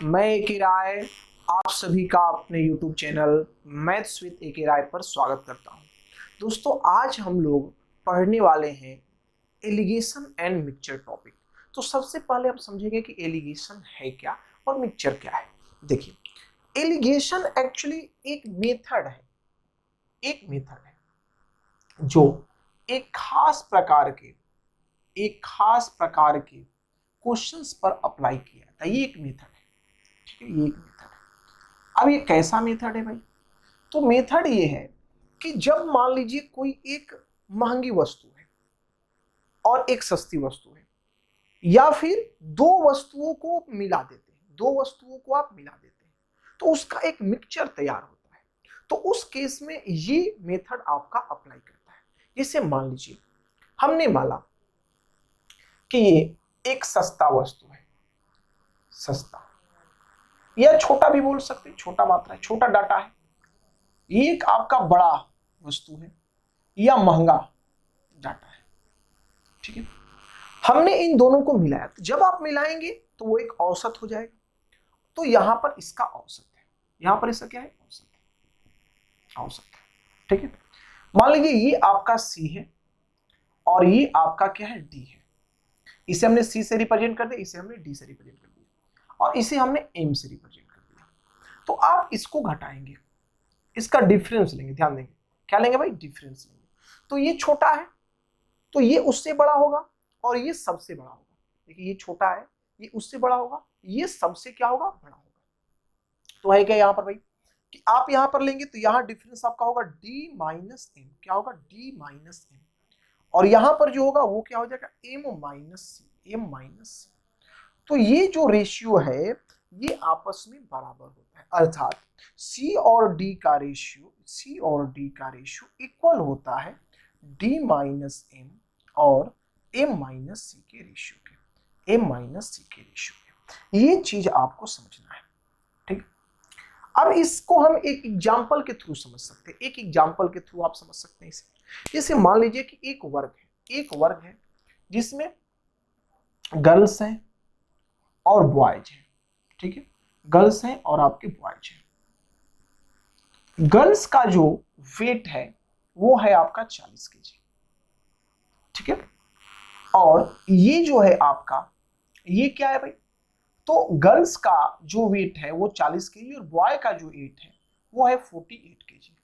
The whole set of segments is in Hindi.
मैं एके राय आप सभी का अपने YouTube चैनल मैथ्स विद एके राय पर स्वागत करता हूं। दोस्तों, आज हम लोग पढ़ने वाले हैं एलिगेशन एंड मिक्सचर टॉपिक। तो सबसे पहले हम समझेंगे कि एलिगेशन है क्या और मिक्सचर क्या है। देखिए, एलिगेशन एक्चुअली एक मेथड है जो एक खास प्रकार के क्वेश्चंस पर अप्लाई किया जाता है। ये एक मेथड है, ठीक है, ये एक मेथड है। अब ये कैसा मेथड है भाई? तो मेथड ये है कि जब मान लीजिए कोई एक महंगी वस्तु है और एक सस्ती वस्तु है, या फिर दो वस्तुओं को मिला देते हैं, दो वस्तुओं को आप मिला देते हैं तो उसका एक मिक्सचर तैयार होता है। तो उस केस में ये मेथड आपका अप्लाई करता है। जैसे मान लीजिए हमने माना कि ये एक सस्ता वस्तु है, सस्ता या छोटा भी बोल सकते हैं, छोटा मात्रा है, छोटा डाटा है। एक आपका बड़ा वस्तु है या महंगा डाटा है, ठीक है। हमने इन दोनों को मिलाया, तो जब आप मिलाएंगे तो वो एक औसत हो जाएगा। तो यहां पर इसका औसत है, यहां पर इसका क्या है? औसत है, औसत है, ठीक है। मान लीजिए ये आपका सी है और ये आपका क्या है? डी है। इसे हमने सी से रिप्रेजेंट कर दिया, इसे हमने डी से रिप्रेजेंट कर दिया और इसे हमने एम से रिप्रेजेंट कर दिया। तो आप इसको घटाएंगे, इसका डिफरेंस लेंगे, ध्यान देंगे क्या लेंगे भाई? डिफरेंस लेंगे। तो ये छोटा है तो ये उससे बड़ा होगा और ये सबसे बड़ा होगा। देखिए, ये छोटा है, ये उससे बड़ा होगा, ये सबसे क्या होगा? बड़ा होगा। तो है क्या यहाँ पर भाई कि आप यहां पर लेंगे तो यहां डिफरेंस आपका होगा डी माइनस एम। क्या होगा? D minus M. और यहां पर जो होगा वो क्या हो जाएगा? M minus C, M minus C. तो ये जो रेशियो है ये आपस में बराबर होता है, अर्थात सी और डी का रेशियो इक्वल होता है डी माइनस एम और एम माइनस सी के रेशियो के, एम माइनस सी के रेशियो के। ये चीज आपको समझना है, ठीक। अब इसको हम एक एग्जांपल के थ्रू समझ सकते हैं, एक एग्जांपल के थ्रू आप समझ सकते हैं इसे। जैसे मान लीजिए कि एक वर्ग है जिसमें गर्ल्स हैं और बॉयज हैं, ठीक है। गर्ल्स हैं और आपके बॉयज हैं। गर्ल्स का जो वेट है वो है आपका 40 केजी, ठीक है। और ये जो है आपका, ये क्या है भाई? तो गर्ल्स का जो वेट है वो 40 केजी और बॉय का जो वेट है वो है 48 केजी।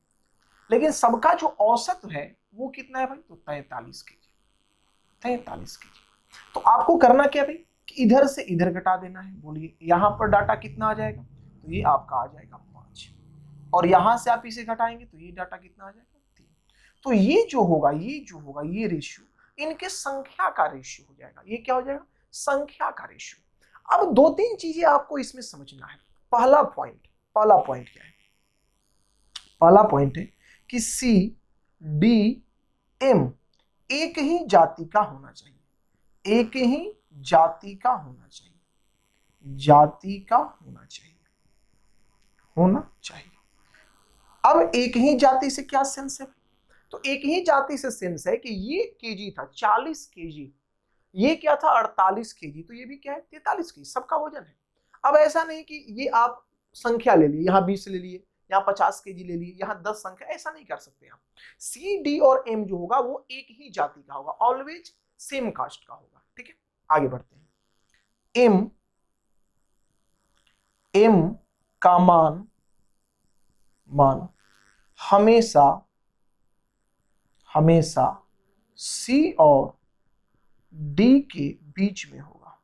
लेकिन सबका जो औसत है वो कितना है भाई? तो 43 केजी, 43 केजी। तो आपको करना क्या भाई कि इधर से इधर घटा देना है। बोलिए यहां पर डाटा कितना आ जाएगा? तो ये आपका आ जाएगा 5 और यहां से आप इसे घटाएंगे तो ये डाटा कितना आ जाएगा? 3। तो ये जो होगा ये रेशियो इनके संख्या का रेशियो हो जाएगा। ये क्या हो जाएगा? संख्या का रेशियो। अब दो तीन चीजें आपको इसमें समझना है। पहला पॉइंट क्या है? पहला पॉइंट है कि सी डी एम एक ही जाति का होना चाहिए, एक ही जाति का होना चाहिए, जाति का होना चाहिए। अब एक ही जाति से क्या सेंस है? तो एक ही जाति से सेंस है कि ये केजी था 40 केजी, ये क्या था? 48 केजी, तो ये भी क्या है? 43 केजी। सबका वजन है। अब ऐसा नहीं कि ये आप संख्या ले लिए, यहाँ 20 ले लिए, यहाँ 50 केजी ले लिए, यहाँ 10 संख्या, ऐसा नहीं कर सकते आप। सी डी और एम जो होगा वो एक ही जाति का होगा, ऑलवेज सेम कास्ट का होगा, ठीक है। आगे बढ़ते हैं। एम का मान हमेशा सी और डी के बीच में होगा,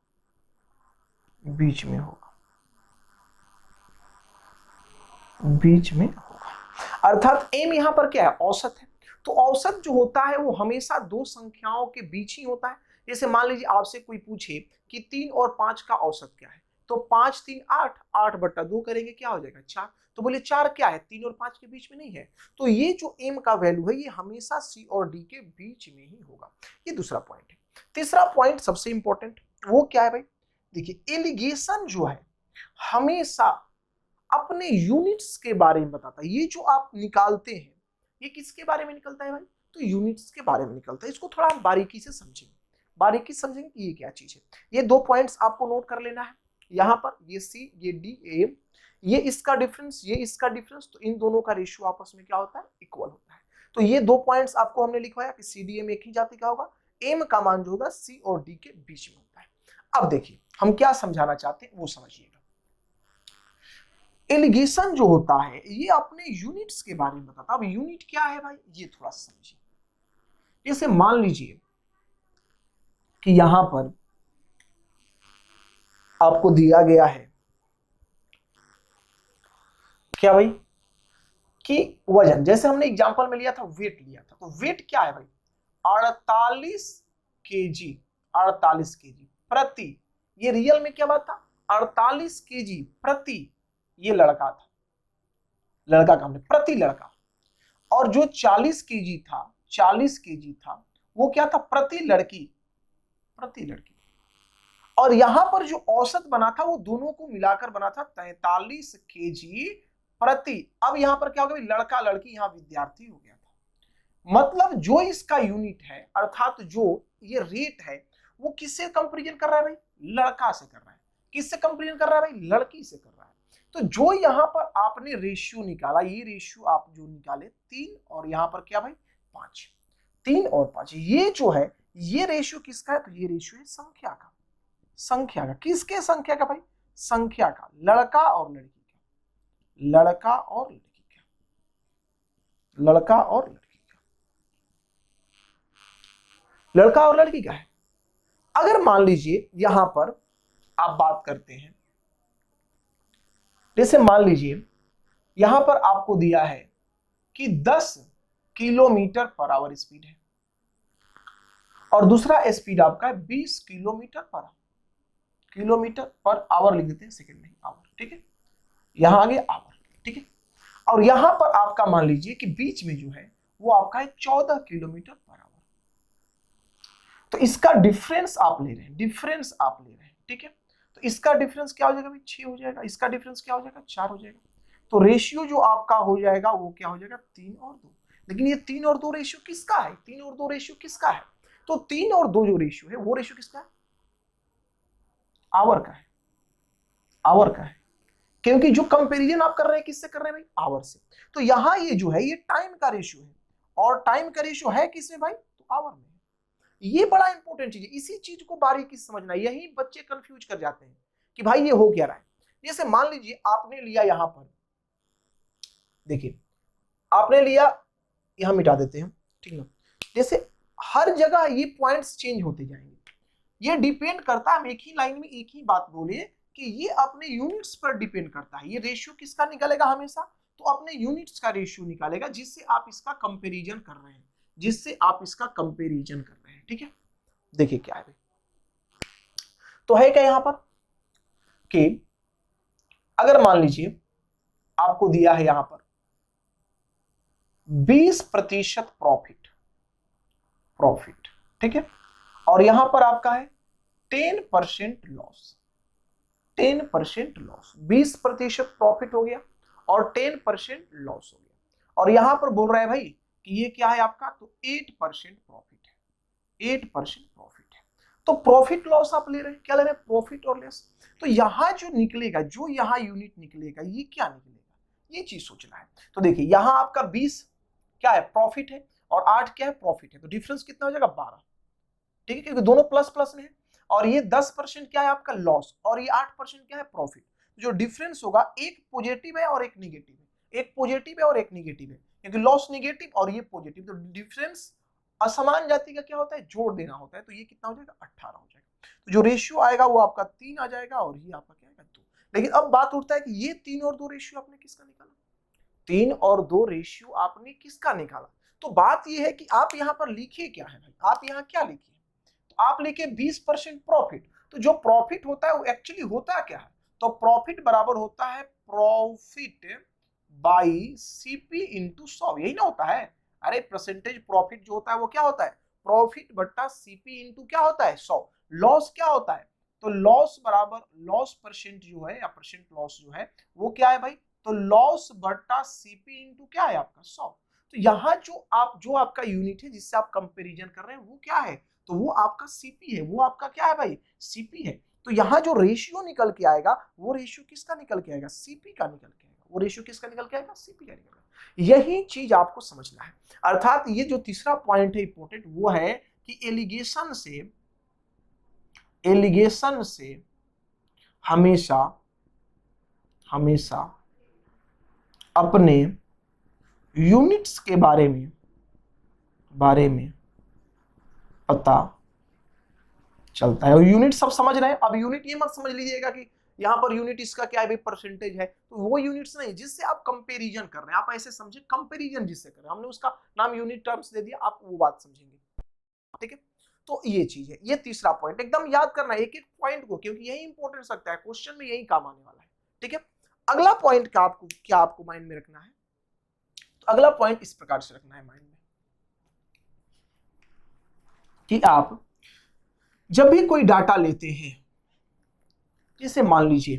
बीच में होगा। अर्थात एम यहां पर क्या है? औसत है। तो औसत जो होता है वो हमेशा दो संख्याओं के बीच ही होता है। जैसे मान लीजिए आपसे कोई पूछे कि 3 और 5 का औसत क्या है, तो 5 3 8, 8/2 करेंगे, क्या हो जाएगा? 4। तो बोले 4 क्या है? 3 और 5 के बीच में नहीं है। तो ये जो एम का वैल्यू है ये हमेशा सी और डी के बीच में ही होगा। ये दूसरा पॉइंट है। तीसरा पॉइंट सबसे इंपॉर्टेंट, वो क्या है भाई? देखिए, एलिगेशन जो है हमेशा अपने यूनिट्स के बारे में बताता है। ये जो आप निकालते हैं ये किसके बारे में निकलता है भाई? तो यूनिट्स के बारे में निकलता है। इसको थोड़ा हम बारीकी से समझेंगे, बारीकी समझेंगे कि ये क्या चीज है। ये दो पॉइंट्स आपको नोट कर लेना है। यहाँ पर ये सी, ये डी, ये इसका डिफरेंस, ये इसका डिफरेंस, तो इन दोनों का रेशियो आपस में क्या होता है, इक्वल होता है। तो ये 2 पॉइंट्स आपको हमने लिखवाया कि सी डी एम एक ही जाति का होगा, एम का मान जो होगा सी और डी के बीच में होता है। अब देखिए हम क्या समझाना चाहते हैं वो समझिएगा। एलिगेशन जो होता है ये अपने यूनिट्स के बारे में बताता है। अब यूनिट क्या है भाई, ये थोड़ा सा समझिए। जैसे मान लीजिए कि यहां पर आपको दिया गया है क्या भाई, कि वजन, जैसे हमने एग्जांपल में लिया था वेट लिया था, तो वेट क्या है भाई, 48 केजी, 48 केजी प्रति, ये रियल में क्या बात था, 48 केजी प्रति, ये लड़का था, लड़का का हमने प्रति लड़का, और जो 40 केजी था, 40 केजी था वो क्या था, प्रति लड़की, प्रति लड़की। और यहां पर जो औसत बना था वो दोनों को मिलाकर बना था 43 केजी प्रति। अब यहां पर क्या हो गया, लड़का लड़की, यहां विद्यार्थी हो गया था। मतलब जो इसका यूनिट है, अर्थात जो ये रेट है, वो किससे कंपैरिजन कर रहा है भाई, लड़का से कर रहा है। किससे कंपैरिजन कर रहा है भाई, लड़की से कर रहा है। तो जो यहां पर आपने रेशियो निकाला, ये रेशियो आप जो निकाले 3 और यहां पर क्या भाई 5, 3 और 5, ये जो है ये रेशियो किसका है, तो ये रेशियो है संख्या का, संख्या का। किसके संख्या का भाई, संख्या का, लड़का और लड़की का, लड़का और लड़की का, लड़का और लड़की का, लड़का और लड़की का है। अगर मान लीजिए यहां पर आप बात करते हैं, जैसे मान लीजिए यहां पर आपको दिया है कि 10 किलोमीटर पर आवर स्पीड है और दूसरा स्पीड आपका है 20 kilometre per hour, kilometre per hour लिख देते हैं, सेकंड नहीं आवर, ठीक है, यहां आगे आवर, ठीक है। और यहां पर आपका मान लीजिए कि बीच में जो है वो आपका है 14 किलोमीटर पर आवर। तो इसका डिफरेंस आप ले रहे हैं, डिफरेंस आप ले रहे हैं, ठीक है। तो इसका डिफरेंस क्या हो जाएगा भाई, 6 हो जाएगा, इसका डिफरेंस क्या हो जाएगा, 4 हो जाएगा। तो रेशियो जो आपका हो जाएगा वो क्या हो जाएगा, 3 और 2। लेकिन ये 3 और 2 रेशियो किसका है, 3 और 2 रेशियो किसका है, तो 3 और 2 जो रेशियो है वो रेशियो किसका है, आवर का है, आवर का है। क्योंकि जो कंपैरिजन आप कर रहे हैं किससे कर रहे हैं भाई, आवर से। तो यहां ये जो है ये टाइम का रेशियो है, और टाइम का रेशियो है किसमें भाई, तो आवर में। ये बड़ा इंपॉर्टेंट चीज है, इसी चीज को बारीकी से समझना, यही बच्चे कंफ्यूज कर जाते हैं कि भाई ये हो क्या रहा है। जैसे मान लीजिए आपने लिया यहां पर, देखिए आपने लिया, यहां मिटा देते हैं, ठीक है। जैसे हर जगह ये पॉइंट्स चेंज होते जाएंगे, ये डिपेंड करता है, हम एक ही लाइन में एक ही बात बोले कि ये अपने यूनिट्स पर डिपेंड करता है। ये रेशियो किसका निकलेगा हमेशा, तो अपने यूनिट्स का रेशियो निकालेगा जिससे आप इसका कंपैरिजन कर रहे हैं, जिससे आप इसका कंपैरिजन कर रहे हैं, ठीक है। देखिए क्या है, तो है क्या यहां पर कि अगर मान लीजिए आपको दिया है यहां पर 20% प्रॉफिट, प्रॉफिट, ठीक है, और यहां पर आपका है 10% लॉस, 10% लॉस, 20% प्रॉफिट हो गया और 10% लॉस हो गया। और यहां पर बोल रहा है भाई कि ये क्या है आपका, तो 8% प्रॉफिट है, 8% प्रॉफिट है। तो प्रॉफिट लॉस आप ले रहे हैं, क्या ले रहे हैं, प्रॉफिट और लॉस। तो यहां जो निकलेगा, जो यहां यूनिट निकलेगा, ये क्या निकलेगा, ये चीज सोचना है। तो देखिए यहां आपका 20 क्या है, प्रॉफिट है, और 8 क्या है, प्रॉफिट है। तो डिफरेंस कितना हो जाएगा, 12, ठीक है, क्योंकि दोनों प्लस प्लस में है। और ये 10% क्या है आपका लॉस, और ये 8% क्या है, प्रॉफिट। जो डिफरेंस होगा, एक पॉजिटिव है और एक निगेटिव है, एक पॉजिटिव है और एक निगेटिव है, क्योंकि लॉस निगेटिव और ये पॉजिटिव। तो डिफरेंस असमान जाति का क्या होता है, जोड़ देना होता है। तो ये कितना हो जाएगा, 18 हो जाएगा। तो जो रेशियो आएगा वो आपका 3 आ जाएगा, और ये आपका क्या आएगा, 2। लेकिन अब बात उठता है कि ये 3 और 2 रेशियो आपने किसका निकाला, 3 और 2 रेशियो आपने किसका निकाला। तो बात यह है कि आप यहां पर लिखिए क्या है भाई, आप यहां क्या लिखिए, तो आप लिखे 20% प्रॉफिट। तो जो प्रॉफिट होता है वो एक्चुअली होता क्या है, तो प्रॉफिट बराबर होता है प्रॉफिट बाई सीपी इंटू 100, यही ना होता है। अरे परसेंटेज प्रॉफिट जो होता है वो क्या होता है, प्रॉफिट बट्टा सीपी इंटू क्या होता है, 100। लॉस क्या होता है, तो लॉस बराबर लॉस परसेंट जो है, या परसेंट लॉस जो है वो क्या है भाई, तो लॉस बट्टा सीपी इंटू क्या है आपका, 100। तो यहाँ जो आपका यूनिट है जिससे आप कंपेरिजन कर रहे हैं वो क्या है, तो वो आपका सीपी है, वो आपका क्या है भाई, सीपी है। तो यहाँ जो रेशियो निकल के आएगा वो रेशियो किसका निकल के आएगा, सीपी का निकल के आएगा। वो रेशियो किसका निकल के आएगा, सीपी का निकल के आएगा। यही चीज आपको समझना है। अर्थात ये जो तीसरा पॉइंट है इंपॉर्टेंट, वो है कि एलिगेशन से हमेशा अपने यूनिट्स के बारे में पता चलता है। और यूनिट सब समझ रहे हैं। अब यूनिट ये मत समझ लीजिएगा कि यहाँ पर यूनिट इसका क्या है, परसेंटेज है, तो वो यूनिट्स नहीं जिससे आप कंपैरिजन कर रहे हैं। आप ऐसे समझे, कंपैरिजन जिससे कर रहे हैं, हमने उसका नाम यूनिट टर्म्स दे दिया, आप वो बात समझेंगे। ठीक है, तो ये चीज है, ये तीसरा पॉइंट एकदम याद करना है एक एक पॉइंट को, क्योंकि यही इंपॉर्टेंट सकता है, क्वेश्चन में यही काम आने वाला है। ठीक है, अगला पॉइंट क्या आपको माइंड में रखना है, तो अगला पॉइंट इस प्रकार से रखना है माइंड में कि आप जब भी कोई डाटा लेते हैं, जैसे मान लीजिए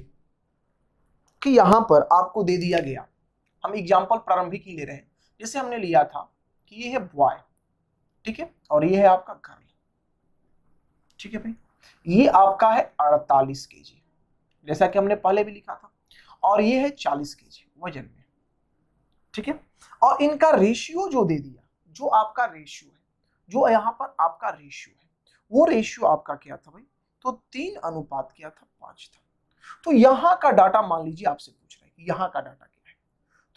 कि यहां पर आपको दे दिया गया, हम एग्जांपल प्रारंभिक ही ले रहे हैं, जैसे हमने लिया था कि ये है बॉय, ठीक है, और ये है आपका गर्ल। ठीक है भाई, ये आपका है 48 केजी, जैसा कि हमने पहले भी लिखा था, और ये है 40 केजी वजन में। ठीक है, और इनका रेशियो जो दे दिया, जो आपका रेशियो है, जो यहाँ पर आपका रेशियो है, वो रेशियो आपका क्या था भाई, तो 3 अनुपात क्या था, 5 था। तो यहाँ का डाटा मान लीजिए आपसे पूछ रहा है कि यहाँ का डाटा क्या है,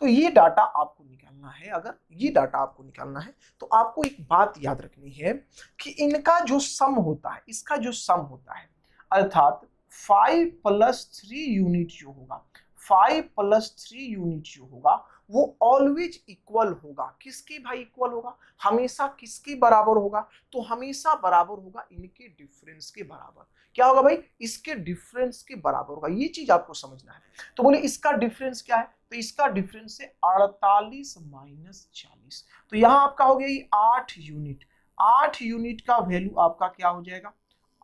तो ये डाटा आपको निकालना है। अगर ये डाटा आपको निकालना है तो आपको एक बात याद रखनी है कि इनका जो सम होता है, इसका जो सम होता है, अर्थात 5 + 3 यूनिट जो होगा, 5 + 3 यूनिट जो होगा वो ऑलवेज इक्वल होगा। किसके भाई इक्वल होगा, हमेशा किसके बराबर होगा, तो हमेशा बराबर होगा इनके डिफरेंस के बराबर। क्या होगा भाई, इसके डिफरेंस के बराबर होगा। ये चीज आपको समझना है। तो बोले इसका डिफरेंस क्या है, तो इसका डिफरेंस है 48 - 40। तो यहां आपका हो गया ये 8 यूनिट। 8 यूनिट का वैल्यू आपका क्या हो जाएगा,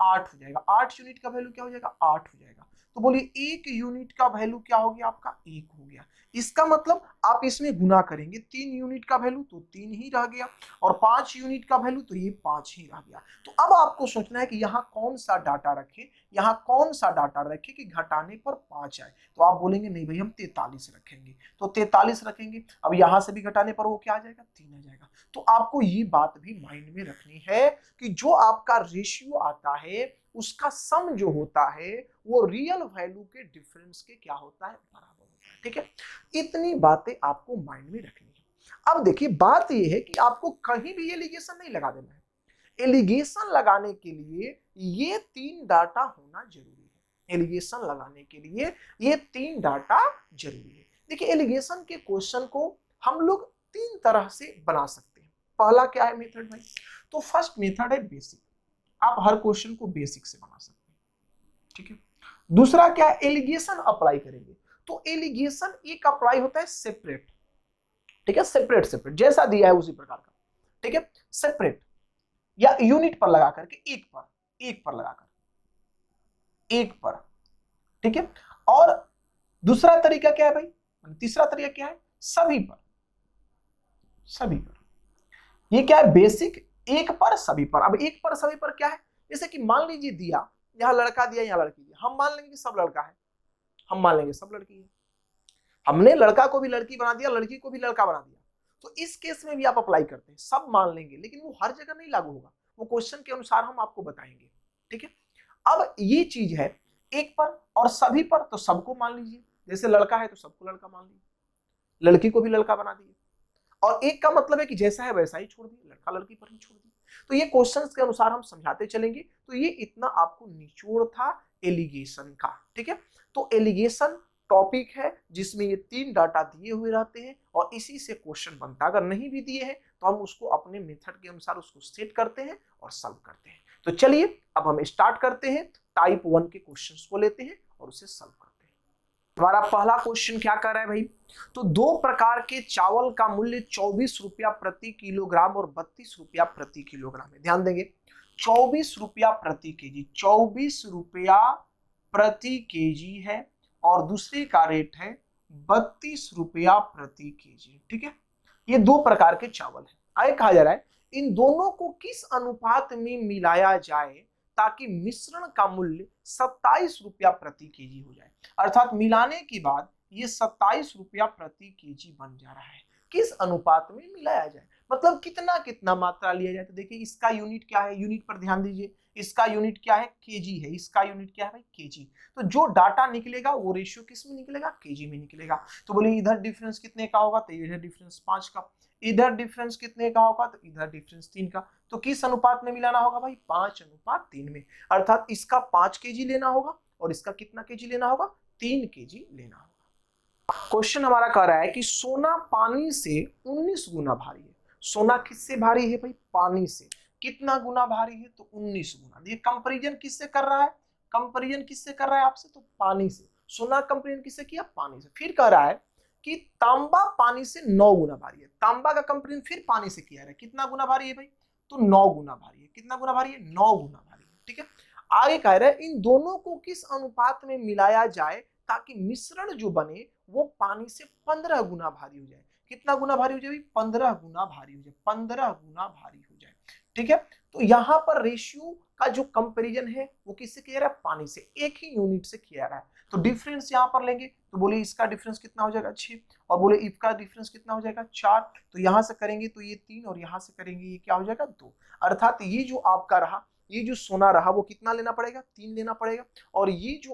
8 हो जाएगा। 8 यूनिट का वैल्यू क्या हो जाएगा, 8 हो जाएगा। तो बोलिए 1 यूनिट का वैल्यू क्या हो गया आपका, 1 हो गया। इसका मतलब आप इसमें गुना करेंगे, 3 यूनिट का वैल्यू तो 3 ही रह गया, और 5 यूनिट का वैल्यू तो ये 5 ही रह गया। तो अब आपको सोचना है कि यहाँ कौन सा डाटा रखे, यहाँ कौन सा डाटा रखे कि घटाने पर 5 आए। तो आप बोलेंगे नहीं भाई हम 43 रखेंगे, तो 43 रखेंगे। अब यहाँ से भी घटाने पर वो क्या आ जाएगा, 3 आ जाएगा। तो आपको ये बात भी माइंड में रखनी है कि जो आपका रेशियो आता है उसका सम जो होता है वो रियल वैल्यू के डिफरेंस के क्या होता है, बराबर होता है। ठीक है, इतनी बातें आपको माइंड में रखनी है। अब देखिए बात यह है कि आपको कहीं भी एलिगेशन नहीं लगा देना है। एलिगेशन लगाने के लिए ये 3 डाटा होना जरूरी है। एलिगेशन लगाने के लिए ये 3 डाटा जरूरी है। देखिए एलिगेशन के क्वेश्चन को हम लोग 3 तरह से बना सकते हैं। पहला क्या है मेथड भाई, तो फर्स्ट मेथड है बेसिक, आप हर क्वेश्चन को बेसिक से बना सकते हैं। ठीक है, दूसरा क्या है, एलिगेशन अप्लाई करेंगे। तो एलिगेशन एक अप्लाई होता है सेपरेट, ठीक है, सेपरेट जैसा दिया है उसी प्रकार का। ठीक है, सेपरेट या यूनिट पर लगा करके, एक पर लगाकर, एक पर। ठीक है, और दूसरा तरीका क्या है भाई, तीसरा तरीका क्या है, सभी पर। ये क्या है, बेसिक, एक पर सभी पर। अब एक पर सभी पर क्या है, जैसे कि मान लीजिए दिया, यहाँ लड़का दिया, यहाँ लड़की दिया, हम मान लेंगे कि सब लड़का है, हम मान लेंगे सब लड़की है। हमने लड़का को भी लड़की बना दिया, लड़की को भी लड़का बना दिया। तो इस केस में भी आप अप्लाई करते हैं, सब मान लेंगे, लेकिन वो हर जगह नहीं लागू होगा, वो क्वेश्चन के अनुसार हम आपको बताएंगे। ठीक है, अब ये चीज है एक पर और सभी पर, तो सबको मान लीजिए, जैसे लड़का है तो सबको लड़का मान लीजिए, लड़की को भी लड़का बना दिए। और एक का मतलब है कि जैसा है वैसा ही छोड़ दिए, लड़का लड़की पर ही छोड़ दिए। तो ये क्वेश्चंस के अनुसार हम समझाते चलेंगे। तो ये इतना आपको निचोड़ था एलिगेशन का। ठीक है, तो एलिगेशन टॉपिक है जिसमें ये 3 डाटा दिए हुए रहते हैं और इसी से क्वेश्चन बनता है। अगर नहीं भी दिए हैं तो हम उसको अपने मेथड के अनुसार उसको सेट करते हैं और सॉल्व करते हैं। तो चलिए अब हम स्टार्ट करते हैं, टाइप 1 के क्वेश्चंस को लेते हैं और उसे सॉल्व करते हैं। हमारा पहला क्वेश्चन क्या कर रहा है भाई, तो 2 प्रकार के चावल का मूल्य 24 रुपया प्रति किलोग्राम और 32 रुपया प्रति किलोग्राम है। ध्यान देंगे, 24 रुपया प्रति केजी, 24 रुपया प्रति केजी है, और दूसरे का रेट है 32 रुपया प्रति केजी। ठीक है, ये 2 प्रकार के चावल है। आगे कहा जा रहा है इन दोनों को किस अनुपात में मिलाया जाए ताकि मिश्रण का मूल्य 27 रुपया प्रति केजी हो जाए। अर्थात मिलाने के बाद ये 27 रुपया प्रति केजी बन जा रहा है। किस अनुपात में मिलाया जाए, मतलब कितना कितना मात्रा लिया जाए। तो देखिए इसका यूनिट क्या है, यूनिट पर ध्यान दीजिए, इसका यूनिट क्या है, केजी है, इसका यूनिट क्या है भाई, केजी। तो जो डाटा निकलेगा वो रेशियो किस में निकलेगा, केजी में निकलेगा। तो बोले इधर डिफरेंस कितने का होगा, तो इधर डिफरेंस 5 का, इधर डिफरेंस कितने का होगा, तो इधर डिफरेंस 3 का। तो किस अनुपात में मिलाना होगा भाई, 5:3 में। अर्थात इसका 5 केजी लेना होगा और इसका कितना केजी लेना होगा, 3 केजी लेना होगा। क्वेश्चन हमारा कह रहा है कि सोना पानी से 19 गुना भारी है। सोना किससे भारी है भाई, पानी से। कितना गुना भारी है, तो 19 गुना। ये कंपैरिजन किससे कर रहा है, कंपैरिजन किससे कर रहा है आपसे, तो पानी से। सोना कंपैरिजन किससे किया, पानी से। फिर कह रहा है कि तांबा पानी से 9 गुना भारी है। तांबा का कंपैरिजन फिर पानी से किया है, कितना गुना भारी है भाई, तो 9 गुना भारी है। कितना गुना भारी है, 9 गुना भारी है। ठीक है, आगे कह रहा है इन दोनों को किस अनुपात में मिलाया जाए ताकि मिश्रण जो बने वो पानी से 15 गुना भारी हो जाए। कितना गुना भारी हो जाए, 15 गुना भारी हो जाए, 15 गुना भारी हो जाए। ठीक है, तो यहां पर रेशियो का जो कंपैरिजन है वो किससे किया रहा है, पानी से, एक ही यूनिट से किया रहा है। तो डिफरेंस यहां पर लेंगे तो बोले इसका डिफरेंस कितना हो जाएगा, 6, और बोले इसका डिफरेंस कितना हो जाएगा, 4। तो यहां से करेंगे तो ये 3 और यहां से करेंगे ये क्या हो जाएगा, 2। अर्थात ये जो आपका रहा, ये जो सोना रहा वो कितना लेना पड़ेगा, 3 लेना पड़ेगा, और ये जो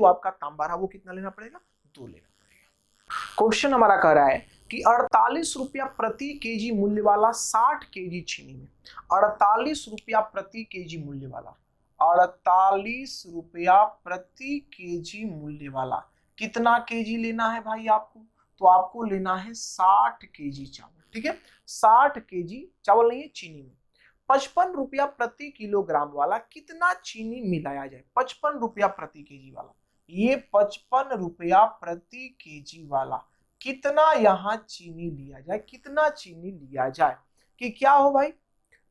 आपका तांबा रहा वो कितना लेना पड़ेगा, 2 लेना पड़ेगा। क्वेश्चन हमारा कह रहा है कि 48 रुपया प्रति केजी मूल्य वाला 60 केजी चीनी में, 48 रुपया प्रति केजी मूल्य वाला, 48 रुपया प्रति केजी मूल्य वाला कितना केजी लेना है भाई आपको, तो आपको लेना है 60 केजी चावल। ठीक है, 60 केजी चावल नहीं है, चीनी में। 55 रुपया प्रति किलोग्राम वाला कितना चीनी मिलाया जाए, 55 रुपया प्रति केजी वाला, ये 55 रुपया प्रति केजी वाला कितना यहाँ चीनी लिया जाए, कितना चीनी लिया जाए कि क्या हो भाई,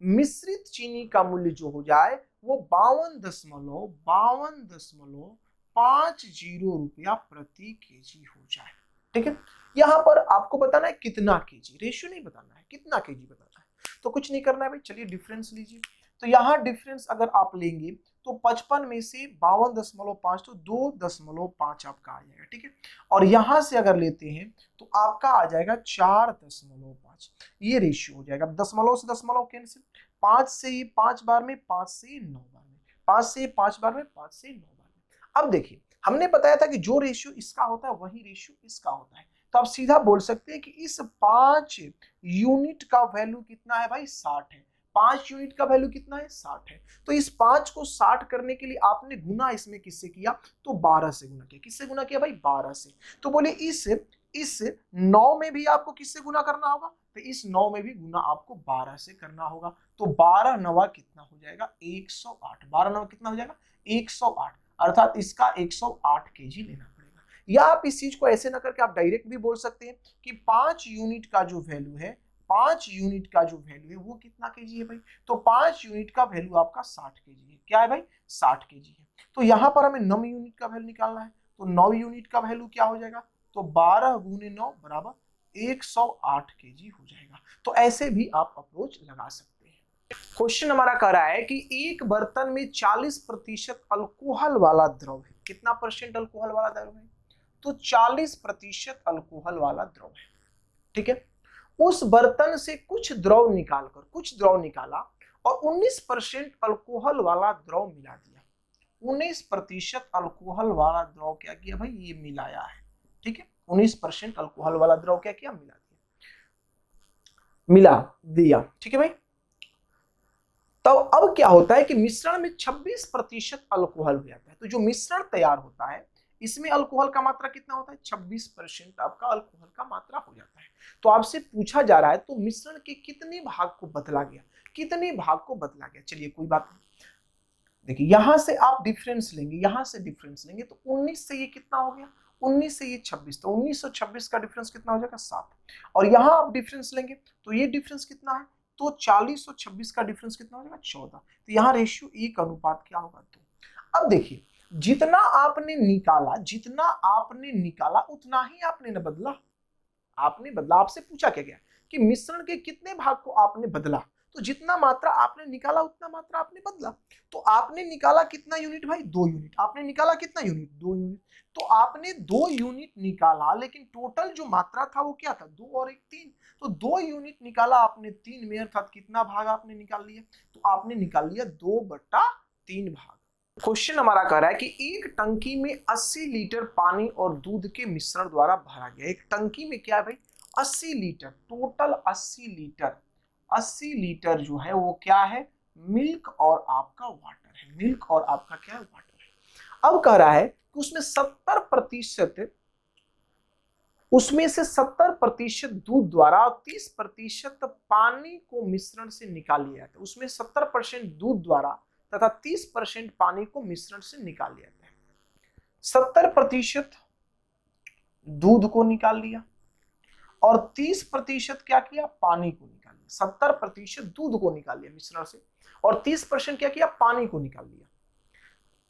मिश्रित चीनी का मूल्य जो हो जाए वो 52.50 रुपया प्रति केजी हो जाए। ठीक है, यहां पर आपको बताना है कितना केजी, रेशियो नहीं बताना है, कितना केजी बताना है। तो कुछ नहीं करना है भाई, चलिए डिफरेंस लीजिए। तो यहाँ डिफरेंस अगर आप लेंगे तो 55 में से 52.5 तो 2.5 आपका आ जाएगा। ठीक है, और यहां से अगर लेते हैं तो आपका आ जाएगा 4.5, ये रेशियो हो जाएगा। दशमलव से दशमलव कैंसिल, 5 से ये 5 बार में, 5 से 9 बार में, 5 से 5 बार में, 5 से 9 बार में। अब देखिए हमने बताया था कि जो रेशियो इसका होता है वही रेशियो इसका होता है। तो आप सीधा बोल सकते हैं कि इस 5 यूनिट का वैल्यू कितना है भाई, 60 है। 5 यूनिट का वैल्यू कितना है, 60 है। तो इस 5 को 60 करने के लिए आपने गुना इसमें किससे किया, तो 12 से गुना किया। किससे गुना किया भाई, 12 से। तो बोले इस 9 में भी आपको किससे गुना करना होगा, तो इस 9 में भी गुना आपको 12 से करना होगा। तो 12 नवा कितना हो जाएगा, 108। 12 नवा कितना हो जाएगा, 108। अर्थात इसका 108 केजी लेना पड़ेगा। या आप इस चीज को ऐसे ना करके आप डायरेक्ट भी बोल सकते हैं कि 5 यूनिट का जो वैल्यू है, 5 यूनिट का जो वैल्यू है वो कितना केजी है भाई, तो 5 यूनिट का वैल्यू आपका 60 केजी है। क्या है भाई, 60 केजी है। तो यहां पर हमें 9 यूनिट का वैल्यू निकालना है। तो 9 यूनिट का वैल्यू क्या हो जाएगा, तो 12 गुने 9 बराबर 108 केजी हो जाएगा। तो ऐसे भी आप अप्रोच लगा सकते हैं। क्वेश्चन हमारा कह रहा है कि एक बर्तन में 40% अल्कोहल वाला द्रव है। कितना परसेंट अल्कोहल वाला द्रव है, तो 40% अल्कोहल वाला द्रव है। ठीक है, उस बर्तन से कुछ द्रव निकाला और 19% अल्कोहल वाला द्रव मिला दिया। 19% अल्कोहल वाला द्रव क्या किया भाई, ये मिलाया है। ठीक है, 19% अल्कोहल वाला द्रव क्या किया, मिला दिया। ठीक है भाई, तो अब क्या होता है कि मिश्रण में 26% अल्कोहल हो जाता है। तो जो मिश्रण तैयार होता है इसमें अल्कोहल का मात्रा कितना होता है, 26% आपका अल्कोहल का मात्रा हो जाता है। तो आपसे पूछा जा रहा है तो मिश्रण के कितने भाग को बदला गया, कितने भाग को बदला गया। चलिए कोई बात नहीं, देखिए यहां से आप डिफरेंस लेंगे, यहां से डिफरेंस लेंगे तो 19 से ये कितना हो गया, 19 से ये 26, तो 1926 का डिफरेंस कितना हो जाएगा, 7। और यहां आप डिफरेंस लेंगे तो ये डिफरेंस कितना है, तो 40 और 26 का डिफरेंस कितना हो जाएगा, 14। तो यहाँ रेशियो 1 अनुपात क्या होगा, 2। अब देखिए जितना आपने निकाला उतना ही आपने न बदला। आपने बदला, आपसे पूछा क्या गया कि मिश्रण के कितने भाग को आपने बदला, तो जितना मात्रा आपने निकाला उतना मात्रा आपने बदला। तो आपने निकाला कितना यूनिट भाई, 2 यूनिट। आपने निकाला कितना यूनिट, 2 यूनिट। तो आपने 2 यूनिट निकाला, लेकिन टोटल जो मात्रा था वो क्या था, 2 और 1 3। तो 2 यूनिट निकाला आपने 3 में, अर्थात कितना भाग आपने निकाल लिया, तो आपने निकाल लिया 2/3 भाग। क्वेश्चन हमारा कह रहा है कि एक टंकी में 80 लीटर पानी और दूध के मिश्रण द्वारा भरा गया। एक टंकी में क्या है भाई, 80 लीटर, टोटल 80 लीटर, 80 लीटर जो है वो क्या है, मिल्क और आपका वाटर है। मिल्क और आपका क्या है, वाटर है। अब कह रहा है कि उसमें 70%, उसमें से 70% दूध द्वारा और 30% पानी को मिश्रण से निकाल लिया जाता है। उसमें 70% दूध द्वारा तथा 30% पानी को मिश्रण से निकाल लिया जाता है। 70% दूध को निकाल लिया और 30% क्या किया, पानी को निकाल लिया। 70% दूध को निकाल लिया मिश्रण से और 30% क्या किया, पानी को निकाल लिया,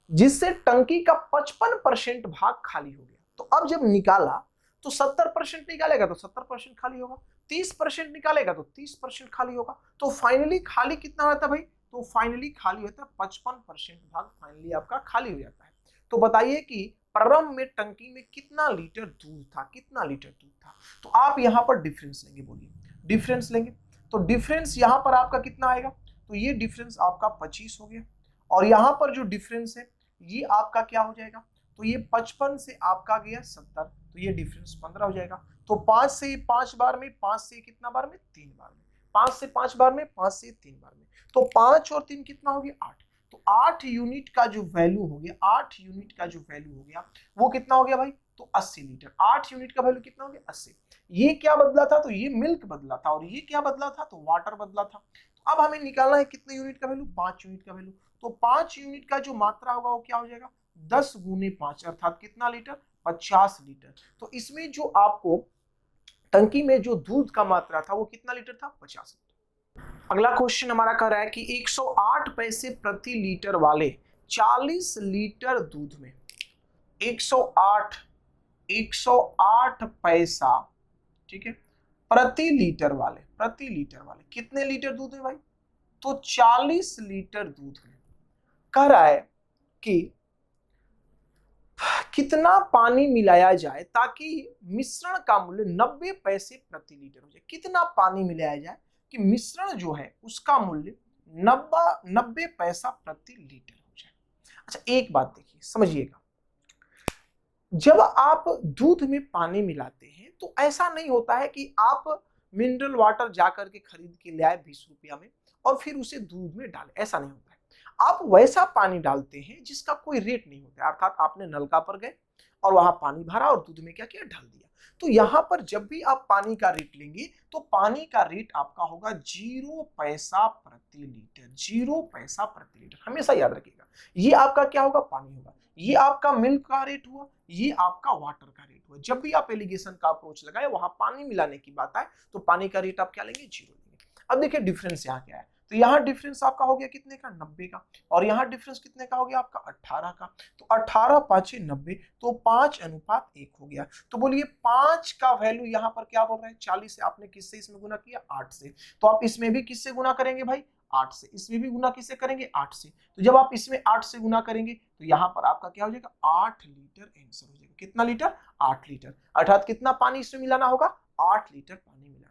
जिससे टंकी का 55% भाग खाली हो गया। तो अब जब निकाला तो 70% निकालेगा तो 70% खाली होगा, 30% निकालेगा तो 30% खाली होगा। तो फाइनली खाली कितना होता है भाई, तो फाइनली खाली होता है 55% भाग फाइनली आपका खाली हो जाता है। तो बताइए कि प्रारंभ में टंकी में कितना लीटर दूध था, कितना लीटर दूध था। तो आप यहाँ पर डिफरेंस लेंगे, बोलिए डिफरेंस लेंगे। तो डिफरेंस यहाँ पर आपका कितना आएगा, तो ये डिफरेंस आपका 25 हो गया और यहाँ पर जो डिफरेंस है ये आपका क्या हो जाएगा, तो ये 55 से आपका गया 70, तो ये डिफरेंस 15 हो जाएगा। तो 5 से 5 बार में, 5 से कितना बार में, 3 बार में, 5 से 5 बार में, 5 से 3 बार में, तो 5 और 3 कितना हो गया, 8। तो 8 यूनिट का जो वैल्यू हो गया, 8 यूनिट का जो वैल्यू हो गया वो कितना हो गया भाई, तो 80 लीटर। 8 यूनिट का वैल्यू कितना हो गया, 80। ये क्या बदला था, तो ये मिल्क बदला था और ये क्या बदला था, तो वाटर बदला था। तो अब हमें निकालना है कितने यूनिट का वैल्यू, 5 यूनिट का वैल्यू। तो 5 यूनिट का जो मात्रा होगा वो क्या हो जाएगा, 10 गुने 5 अर्थात कितना लीटर, 50 लीटर। तो इसमें जो आपको टंकी में जो दूध का मात्रा था वो कितना लीटर था, 50 लीटर। अगला क्वेश्चन हमारा कह रहा है कि 108 पैसे प्रति लीटर वाले 40 लीटर दूध में 108 पैसा, ठीक है, प्रति लीटर वाले कितने लीटर दूध है भाई, तो 40 लीटर दूध में कह रहा है कि कितना पानी मिलाया जाए ताकि मिश्रण का मूल्य 90 पैसे प्रति लीटर हो जाए। कितना पानी मिलाया जाए कि मिश्रण जो है उसका मूल्य 90 पैसा प्रति लीटर हो जाए। अच्छा एक बात देखिए, समझिएगा, जब आप दूध में पानी मिलाते हैं तो ऐसा नहीं होता है कि आप मिनरल वाटर जाकर के खरीद के ले आए 20 रुपया में और फिर उसे दूध में डालें, ऐसा नहीं होता है। आप वैसा पानी डालते हैं जिसका कोई रेट नहीं होता है, अर्थात आपने नलका पर गए और वहां पानी भरा और दूध में क्या किया, डाल दिया। तो यहाँ पर जब भी आप पानी का रेट लेंगे तो पानी का रेट आपका होगा 0 पैसा प्रति लीटर, 0 पैसा प्रति लीटर, हमेशा याद रखिएगा। ये आपका क्या होगा, पानी होगा, ये आपका मिल्क का रेट हुआ, ये आपका वाटर का रेट हुआ। जब भी आप एलिगेशन का अप्रोच लगाए वहां पानी मिलाने की बात आए तो पानी का रेट आप क्या लेंगे, 0 लेंगे। अब देखिए डिफरेंस यहाँ क्या है, तो यहाँ डिफरेंस आपका हो गया कितने का, 90 का, और यहाँ डिफरेंस कितने का हो गया आपका, 18 का। तो 18 5 90, तो 5:1 हो गया। तो बोलिए 5 का वैल्यू यहाँ पर क्या बोल रहे हैं, 40 से। आपने किससे इसमें गुना किया, 8 से। तो आप इसमें भी किससे गुना करेंगे भाई, 8 से। इसमें भी गुना किससे करेंगे, 8 से। तो जब आप इसमें 8 से गुना करेंगे तो यहाँ पर आपका क्या हो जाएगा, 8 लीटर आंसर हो जाएगा। कितना लीटर, 8 लीटर, अर्थात कितना पानी इसमें मिलाना होगा, 8 लीटर पानी मिलाना होगा।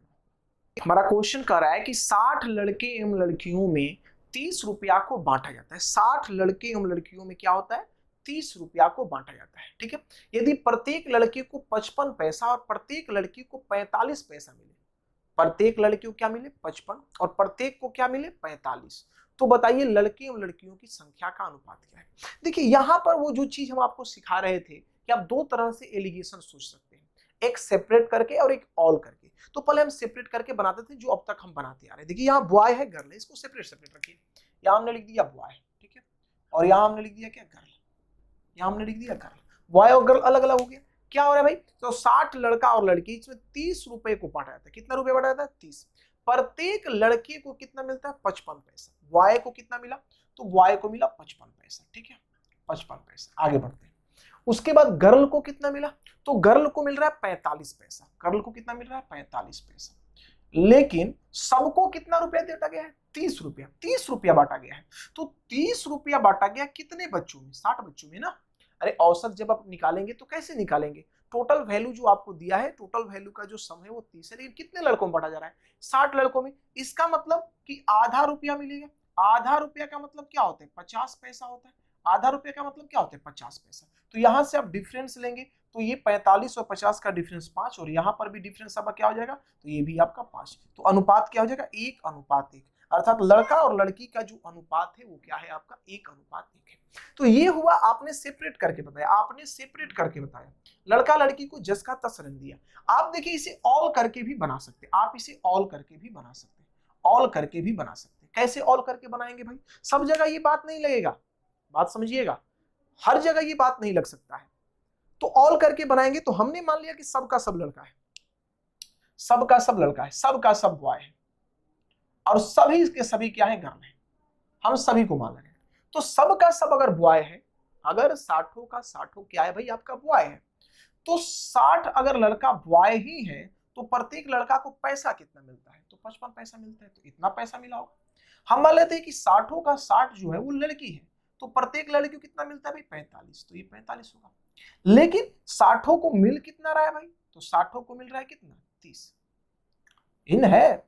हमारा क्वेश्चन कर रहा है कि 60 लड़के एवं लड़कियों में 30 रुपया को बांटा जाता है। 60 लड़के एवं लड़कियों में क्या होता है, 30 रुपया को बांटा जाता है, ठीक है। यदि प्रत्येक लड़के को 55 पैसा और प्रत्येक लड़की को 45 पैसा मिले, प्रत्येक लड़की को क्या मिले, 55, और प्रत्येक को क्या मिले, 45, तो बताइए लड़के एवं लड़कियों की संख्या का अनुपात क्या है। देखिए यहाँ पर वो जो चीज हम आपको सिखा रहे थे कि आप 2 तरह से एलिगेशन सोच सकते हैं, एक सेपरेट करके और एक ऑल करके। तो पहले हम सेपरेट करके बनाते थे जो अब तक हम बनाते आ रहे हैं। देखिए यहाँ बॉय है, गर्ल है, इसको सेपरेट सेपरेट रखिए। यहाँ हमने लिख दिया बॉय, ठीक है, और यहाँ हमने लिख दिया क्या, गर्ल। यहाँ हमने लिख दिया गर्ल, बॉय और गर्ल अलग अलग हो गया। क्या हो रहा है भाई, तो 60 लड़का और लड़की, इसमें 30 रुपए को बांटा जाता है। कितना रुपए बांटा जाता है, 30। प्रत्येक लड़के को कितना मिलता है, 55 पैसा। बॉय को कितना मिला, तो बॉय को मिला 55 पैसा, ठीक है, 55 पैसा। आगे बढ़ते हैं। उसके बाद गर्ल को कितना मिला, तो गर्ल को मिल रहा है 45 पैसा। गर्ल को कितना मिल रहा है, 45 पैसा। लेकिन सबको कितना रुपया दिया गया है? 30 रुपया। 30 रुपया बांटा गया है। तो 30 रुपया बांटा गया कितने बच्चों में? 60 बच्चों में ना। अरे औसत जब आप निकालेंगे तो कैसे निकालेंगे? टोटल वैल्यू जो आपको दिया है, टोटल वैल्यू का जो सम है वो 30 है, लेकिन कितने लड़कों में बांटा जा रहा है? 60 लड़कों में। इसका मतलब कि आधा रुपया मिलेगा। आधा रुपया का मतलब क्या होता है? 50 पैसा होता है। आधा रुपया का मतलब क्या होता है? 50 पैसा। तो यहां से आप डिफरेंस लेंगे तो ये 45 और 50 का डिफरेंस 5, और यहां पर भी डिफरेंस आपका क्या हो जाएगा? तो ये भी आपका 5। तो अनुपात क्या हो जाएगा? 1:1, अर्थात लड़का और लड़की का जो अनुपात है वो क्या है आपका? 1:1 है। तो ये हुआ, आपने सेपरेट करके बताया, आपने सेपरेट करके बताया। लड़का लड़की को जस का तस रन दिया। आप देखिए इसे ऑल करके भी बना सकते हैं, आप इसे ऑल करके भी बना सकते हैं, ऑल करके भी बना सकते हैं। कैसे ऑल करके बनाएंगे भाई? सब जगह ये बात नहीं लगेगा, बात समझिएगा, हर जगह ये बात नहीं लग सकता है। तो ऑल करके बनाएंगे तो हमने मान लिया कि सबका सब लड़का है, सबका सब लड़का है, सबका सब बॉय है, और सभी के सभी क्या है? गर्ल है। हम सभी को मान रहे हैं। तो सबका सब अगर बॉय है, अगर 60 का 60 क्या है भाई? आपका बॉय है। तो 60 अगर लड़का बॉय ही है तो प्रत्येक लड़का को पैसा कितना मिलता है? तो 55 पैसा मिलता है। तो इतना पैसा मिला होगा। हम मान लेते हैं कि 60 का 60 जो है वो लड़की है, तो प्रत्येक लड़की को कितना मिलता है भाई? 45। तो ये 45 होगा। लेकिन 60 को मिल कितना रहा है भाई? तो 60 को मिल रहा है कितना? 30। इन है,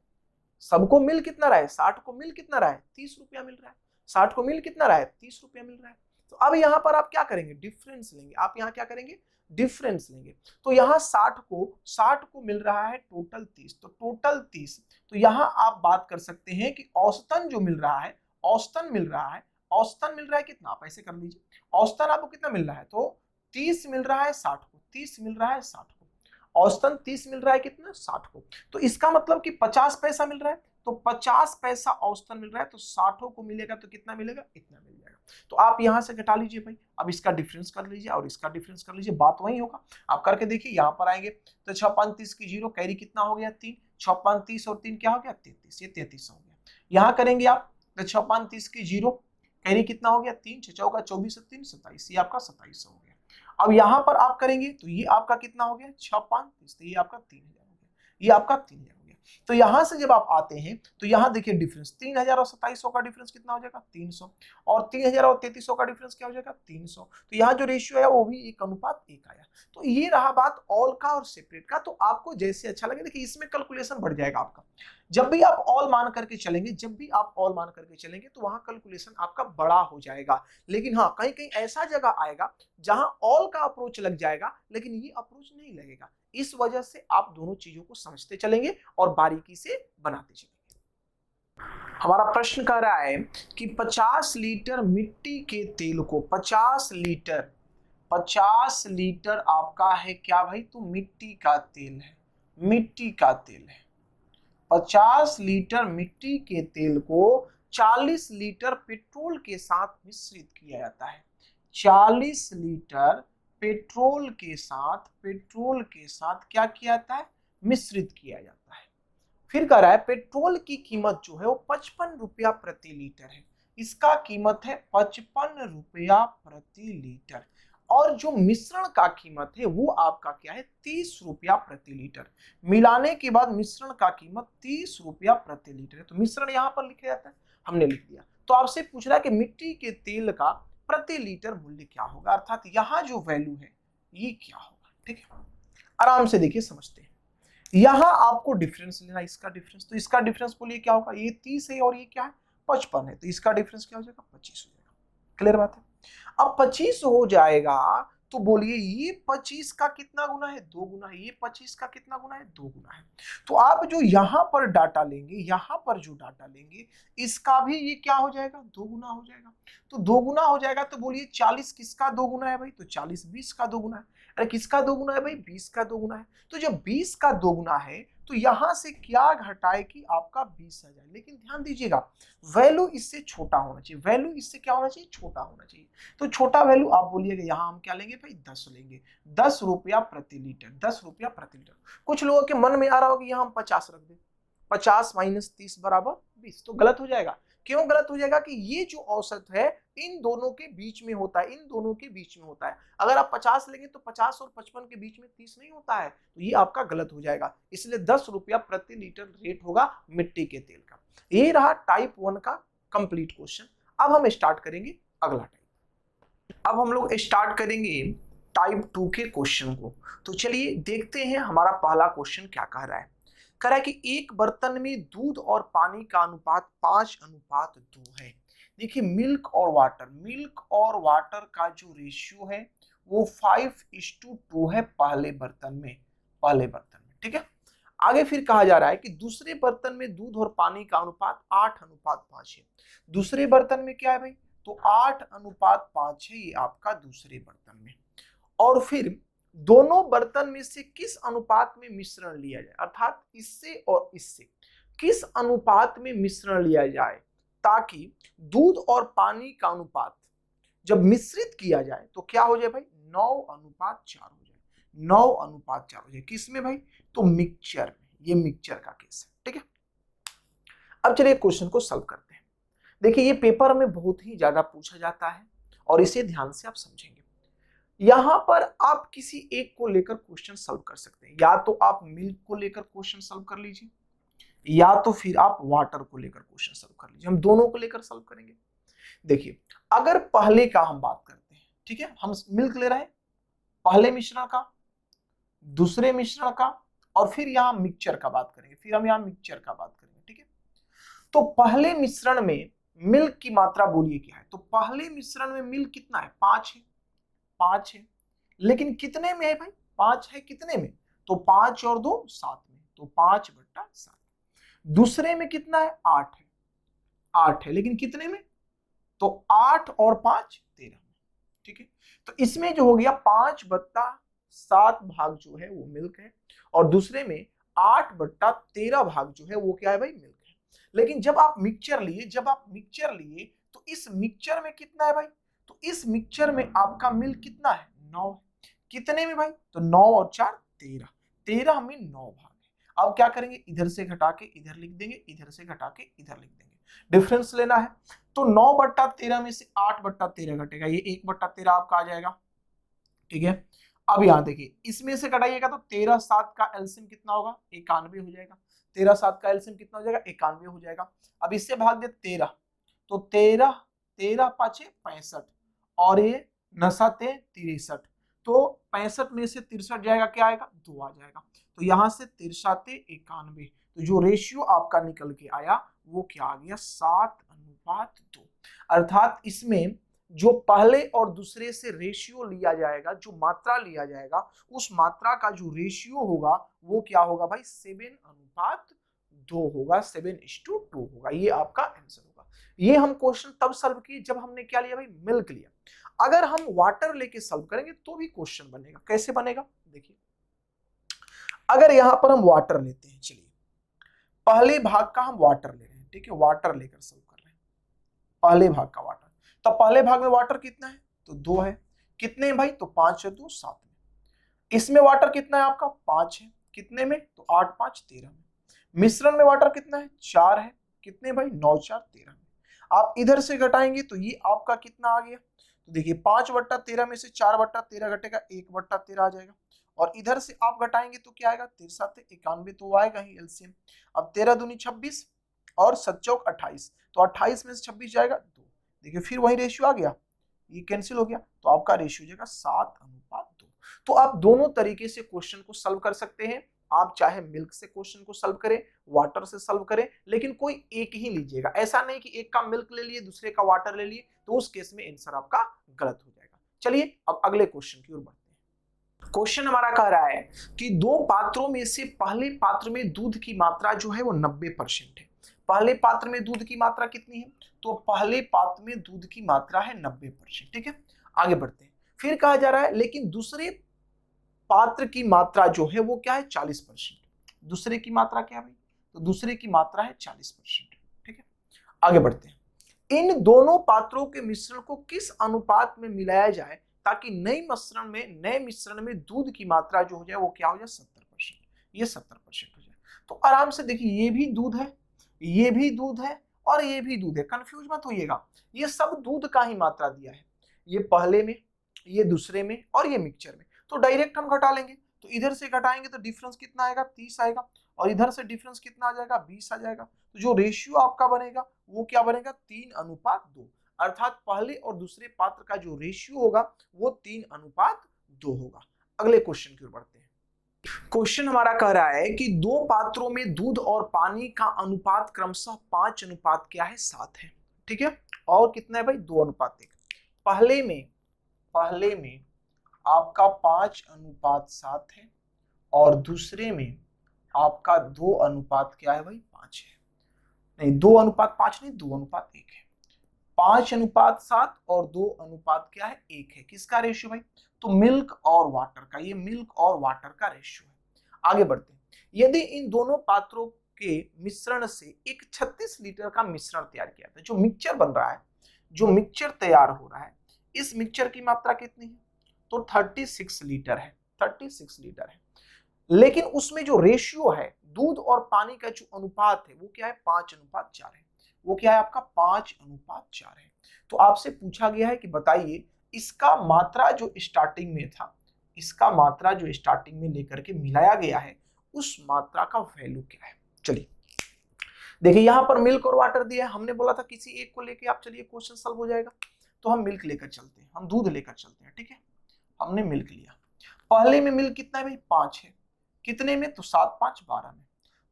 सबको मिल कितना रहा है? 60 को मिल कितना रहा है? 30 रुपया मिल रहा है। 60 को मिल कितना रहा है? 30 रुपया मिल रहा है। तो अब यहां पर आप क्या करेंगे? डिफरेंस लेंगे। आप यहां क्या करेंगे? डिफरेंस लेंगे। तो यहां 60 को मिल रहा है टोटल 30, तो टोटल 30। तो यहां आप बात कर सकते हैं कि औसतन जो मिल रहा है, औसतन मिल रहा है, औसतन मिल रहा है कितना? आप ऐसे कर लीजिए, औसतन आपको कितना मिल रहा है? तो 30 मिल रहा है 60 को, 30 मिल रहा है 60 को, औसतन 30 मिल रहा है कितना? 60 को। तो इसका मतलब कि 50 पैसा मिल रहा है, तो 50 पैसा औसतन मिल रहा है, तो 60 को मिलेगा तो कितना मिलेगा? इतना मिल जाएगा। तो आप यहां से घटा लीजिए भाई, अब इसका डिफरेंस कर लीजिए और इसका डिफरेंस कर लीजिए, बात वही होगा। आप करके देखिए, यहां पर आएंगे तो 6 30 की 0, कैरी कितना हो गया? 3। 6 30 और 3 क्या हो गया? 33। ये 33 हो गया। यहां करेंगे आप तो 6 30 की 0, कैरी कितना हो गया? 3। 6 चौका 24 और 3 27, ये आपका 27 हो गया। अब यहां पर आप करेंगे तो ये आपका कितना हो गया? 6 5 30, तो ये आपका 3000 हो गया, ये आपका 3000 हो गया। तो यहां से जब आप आते हैं तो यहां देखिए डिफरेंस 3000 और 2700 का डिफरेंस कितना हो जाएगा? 300। और 3000 और 3300 का डिफरेंस क्या हो जाएगा? 300। तो यहाँ जो रेशियो है वो भी 1:1 आया। तो ये रहा बात ऑल का और सेपरेट का। तो आपको जैसे अच्छा लगे, देखिए इसमें कैलकुलेशन बढ़ जाएगा आपका। जब भी आप ऑल मान करके चलेंगे, जब भी आप ऑल मान करके चलेंगे तो वहां कैलकुलेशन आपका बड़ा हो जाएगा। लेकिन हाँ, कहीं कहीं ऐसा जगह आएगा जहां ऑल का अप्रोच लग जाएगा लेकिन ये अप्रोच नहीं लगेगा। इस वजह से आप दोनों चीजों को समझते चलेंगे और बारीकी से बनाते चलेंगे। हमारा प्रश्न कह रहा है कि 50 लीटर मिट्टी के तेल को, 50 लीटर आपका है क्या भाई? तो मिट्टी का तेल है, मिट्टी का तेल है। 50 लीटर मिट्टी के तेल को 40 लीटर पेट्रोल के साथ मिश्रित किया जाता है। 40 लीटर पेट्रोल के साथ क्या किया जाता है? मिश्रित किया जाता है। फिर कह रहा है पेट्रोल की कीमत जो है वो 55 रुपया प्रति लीटर है। इसका कीमत है 55 रुपया प्रति लीटर। और जो मिश्रण का कीमत है वो आपका क्या है? 30 रुपया प्रति लीटर। मिलाने के बाद मिश्रण का कीमत 30 रुपया प्रति लीटर है। तो मिश्रण यहां पर लिखा जाता है, हमने लिख दिया। तो आपसे पूछ रहा है कि मिट्टी के तेल का प्रति लीटर मूल्य क्या होगा, अर्थात यहाँ जो वैल्यू है ये क्या होगा। ठीक है, आराम से देखिए, समझते हैं। यहां आपको डिफरेंस लेना, इसका डिफरेंस, तो इसका डिफरेंस बोलिए क्या होगा? ये 30 है और ये क्या है? 55 है, तो इसका डिफरेंस क्या हो जाएगा? 25 हो जाएगा। क्लियर बात है? अब 25 हो जाएगा तो बोलिए ये 25 का कितना गुना है? 2 गुना है। ये 25 का कितना गुना है? 2 गुना है। तो आप जो यहां पर डाटा लेंगे, यहां पर जो डाटा लेंगे, इसका भी ये क्या हो जाएगा? 2 गुना हो जाएगा। तो 2 गुना हो जाएगा तो बोलिए 40 किसका 2 गुना है भाई? तो 40 20 का 2 गुना है। अरे किसका 2 गुना है भाई? 20 का 2 गुना है। तो जब 20 का 2 गुना है तो यहां से क्या घटाए कि आपका 20 आ जाए। लेकिन ध्यान दीजिएगा, वैल्यू इससे छोटा होना चाहिए, वैल्यू इससे क्या होना चाहिए? छोटा होना चाहिए। तो छोटा वैल्यू आप बोलिएगा, यहां हम क्या लेंगे भाई? 10 लेंगे। 10 रुपया प्रति लीटर, 10 रुपया प्रति लीटर। कुछ लोगों के मन में आ रहा होगा यहां हम 50 रख दें, 50 - 30 बराबर 20, तो गलत हो जाएगा। क्यों गलत हो जाएगा? कि ये जो औसत है इन दोनों के बीच में होता है, इन दोनों के बीच में होता है। अगर आप 50 लेंगे तो 50 और 55 के बीच में 30 नहीं होता है, तो ये आपका गलत हो जाएगा। इसलिए 10 रुपया प्रति लीटर रेट होगा मिट्टी के तेल का। ये रहा टाइप 1 का कंप्लीट क्वेश्चन। अब हम स्टार्ट करेंगे अगला टाइप। अब हम लोग स्टार्ट करेंगे टाइप 2 के क्वेश्चन को। तो चलिए देखते हैं हमारा पहला क्वेश्चन क्या कह रहा है। कह रहा है कि एक बर्तन में दूध और पानी का अनुपात 5:2 है। देखिए मिल्क और वाटर का जो रेशियो है वो 5:2 है पहले बर्तन में, ठीक है। आगे फिर कहा जा रहा है कि दूसरे बर्तन में दूध और पानी का अनुपात 8:5 है। दूसरे बर्तन में क्या है भाई, तो 8:5 है ये आपका दूसरे बर्तन में। और फिर दोनों बर्तन में से किस अनुपात में मिश्रण लिया जाए, अर्थात इससे और इससे किस अनुपात में मिश्रण लिया जाए ताकि दूध और पानी का अनुपात जब मिश्रित किया जाए तो क्या हो जाए भाई, 9:4 हो जाए, 9:4 हो जाए। किसमें भाई, तो मिक्सचर में। ये मिक्सचर का केस है, ठीक है। अब चलिए क्वेश्चन को सॉल्व करते हैं। देखिए ये पेपर में बहुत ही ज्यादा पूछा जाता है और इसे ध्यान से आप समझेंगे। यहां पर आप किसी एक को लेकर क्वेश्चन सॉल्व कर सकते हैं, या तो आप मिल्क को लेकर क्वेश्चन सॉल्व कर लीजिए, या तो फिर आप वाटर को लेकर क्वेश्चन सॉल्व कर लीजिए। हम दोनों को लेकर सॉल्व करेंगे। देखिए अगर पहले का हम बात करते हैं, ठीक है, हम मिल्क ले रहे हैं, पहले मिश्रण का, दूसरे मिश्रण का, और फिर यहां मिक्सचर का बात करेंगे, फिर हम यहां मिक्सचर का बात करेंगे, ठीक है। तो पहले मिश्रण में मिल्क की मात्रा बोलिए क्या है, तो पहले मिश्रण में मिल्क कितना है, 5 है, 5 है। लेकिन कितने में है भाई, 5 है कितने में, तो 5 और 2 7 में, तो 5/7। दूसरे में कितना है, 8 है, 8 है, लेकिन कितने में, तो 8 और 5 13 में, ठीक है। तो इसमें जो हो गया 5/7 भाग जो है वो मिल्क है, और दूसरे में 8/13 भाग जो है वो क्या है भाई, मिल्क है। लेकिन जब आप मिक्सचर लिए तो इस मिक्सचर में कितना है भाई, तो इस मिक्सचर में आपका मिल्क कितना है, 9 है। कितने में भाई, तो 9 और 4 13, 13 में 9 भाग है। अब क्या करेंगे, इधर से घटा के इधर लिख देंगे, इधर से घटा के इधर लिख देंगे, डिफरेंस लेना है। तो 9/13 में से 8/13 घटेगा, ये 1/13 आपका आ जाएगा, ठीक है। अब यहां देखिए इसमें से घटाइएगा तो 13/7 का एलसीएम कितना होगा, 91 हो जाएगा। 13/7 का एलसीएम कितना हो जाएगा, 91 हो जाएगा। अब इससे भाग दे 13, तो 13 13 5 65, और ये 9 7 63, तो 65 में से 63 जाएगा, क्या आएगा, 2 आ जाएगा। तो यहां से 63 91, तो जो रेशियो आपका निकल के आया वो क्या आ गया, 7:2। अर्थात इसमें जो पहले और दूसरे से रेशियो लिया जाएगा, जो मात्रा लिया जाएगा, उस मात्रा का जो रेशियो होगा वो क्या होगा भाई, 7:2 होगा, 7:2 होगा। ये आपका आंसर होगा। ये हम क्वेश्चन तब सॉल्व किए जब हमने क्या लिया भाई, मिल्क लिया। अगर हम वाटर लेके सॉल्व करेंगे तो भी क्वेश्चन बनेगा। कैसे बनेगा, देखिए अगर यहां पर हम वाटर लेते हैं, चलिए पहले भाग का हम वाटर ले रहे हैं, ठीक है, वाटर लेकर सॉल्व कर रहे हैं, पहले भाग का वाटर। तो पहले भाग में वाटर कितना है, तो 2 है। कितने भाई, तो 5 और 2 7 में। इसमें वाटर कितना है आपका, 5 है, कितने में, तो 8 5 13 में। मिश्रण में वाटर कितना है, 4 है, कितने भाई, 9 4 13 में। आप इधर से घटाएंगे तो ये आपका कितना आ गया, तो देखिए 5/13 में से 4/13 घटेगा, 1/13 आ जाएगा। और इधर से आप घटाएंगे तो क्या आएगा, 13 91, तो आएगा ही एलसीएम। अब 13 दूनी 26 और 7 चौक 28, तो 28 में से 26 जाएगा 2। देखिए फिर वही रेशियो आ गया, ये कैंसिल हो गया, तो आपका रेशियो जाएगा 7:2। तो आप दोनों तरीके से क्वेश्चन को सॉल्व कर सकते हैं। आप चाहे मिल्क से क्वेश्चन को सॉल्व करें, वाटर से सॉल्व करें, लेकिन कोई एक ही लीजिएगा। ऐसा नहीं कि एक का मिल्क ले लिए दूसरे का वाटर ले लिए, तो उस केस में आंसर आपका गलत हो जाएगा। चलिए अब अगले क्वेश्चन की ओर बढ़ते हैं। क्वेश्चन हमारा कह रहा है कि 2 पात्रों में से पहले पात्र में दूध की मात्रा जो है वो 90% है। पहले पात्र में दूध की मात्रा कितनी है, तो पहले पात्र में दूध की मात्रा है 90%, ठीक है। आगे बढ़ते हैं। फिर कहा जा रहा है लेकिन दूसरे पात्र की मात्रा जो है वो क्या है, 40%। दूसरे की मात्रा क्या है भाई, तो दूसरे की मात्रा है 40%, ठीक है। आगे बढ़ते हैं। इन दोनों पात्रों के मिश्रण को किस अनुपात में मिलाया जाए ताकि नए मिश्रण में दूध की मात्रा जो हो जाए वो क्या हो जाए, 70%। ये 70% हो जाए। तो आराम से देखिए, ये भी दूध है, ये भी दूध है, और ये भी दूध है, कंफ्यूज मत होइएगा, ये सब दूध का ही मात्रा दिया है, ये पहले में, ये दूसरे में और ये मिक्सचर में, तो डायरेक्ट हम घटा लेंगे, तो इधर से घटाएंगे तो डिफरेंस कितना आएगा 30 आएगा, और इधर से डिफरेंस कितना आ जाएगा 20 आ जाएगा, तो जो रेशियो आपका बनेगा वो क्या बनेगा 3:2, अर्थात पहले और दूसरे पात्र का जो रेशियो होगा वो 3:2 होगा। अगले क्वेश्चन की ओर बढ़ते हैं। क्वेश्चन हमारा कह रहा है कि दो पात्रों में दूध और पानी का अनुपात क्रमशः 5:7 क्या है 7 है, ठीक है, और कितना है भाई 2:1। पहले में आपका 5:7 है और दूसरे में आपका 2 क्या है भाई 5 है, नहीं 2:5 नहीं 2:1 है, 5:7 और 2 क्या है 1 है, किसका रेशियो भाई, तो मिल्क और वाटर का, ये मिल्क और वाटर का रेशियो है। आगे बढ़ते हैं, यदि इन दोनों पात्रों के मिश्रण से एक 36 लीटर का मिश्रण तैयार किया था, जो मिक्सचर बन रहा है, जो मिक्सचर तैयार हो रहा है, इस मिक्सचर की मात्रा कितनी है, तो 36 लीटर है, 36 लीटर है, लेकिन उसमें जो रेशियो है दूध और पानी का जो अनुपात है वो क्या है 5:4 है, वो क्या है आपका 5:4 है। तो आपसे पूछा गया है कि बताइए इसका मात्रा जो स्टार्टिंग में था, इसका मात्रा जो स्टार्टिंग में लेकर के मिलाया गया है उस मात्रा का वैल्यू क्या है। चलिए देखिए यहां पर मिल्क और वाटर दिया है, हमने बोला था किसी एक को लेके आप चलिए क्वेश्चन सॉल्व हो जाएगा, तो हम मिल्क लेकर चलते हैं, हम दूध लेकर चलते हैं, ठीक है, हमने मिल्क लिया, पहले में मिल्क कितना है भाई 5 है, कितने में, तो 7 5 12 में,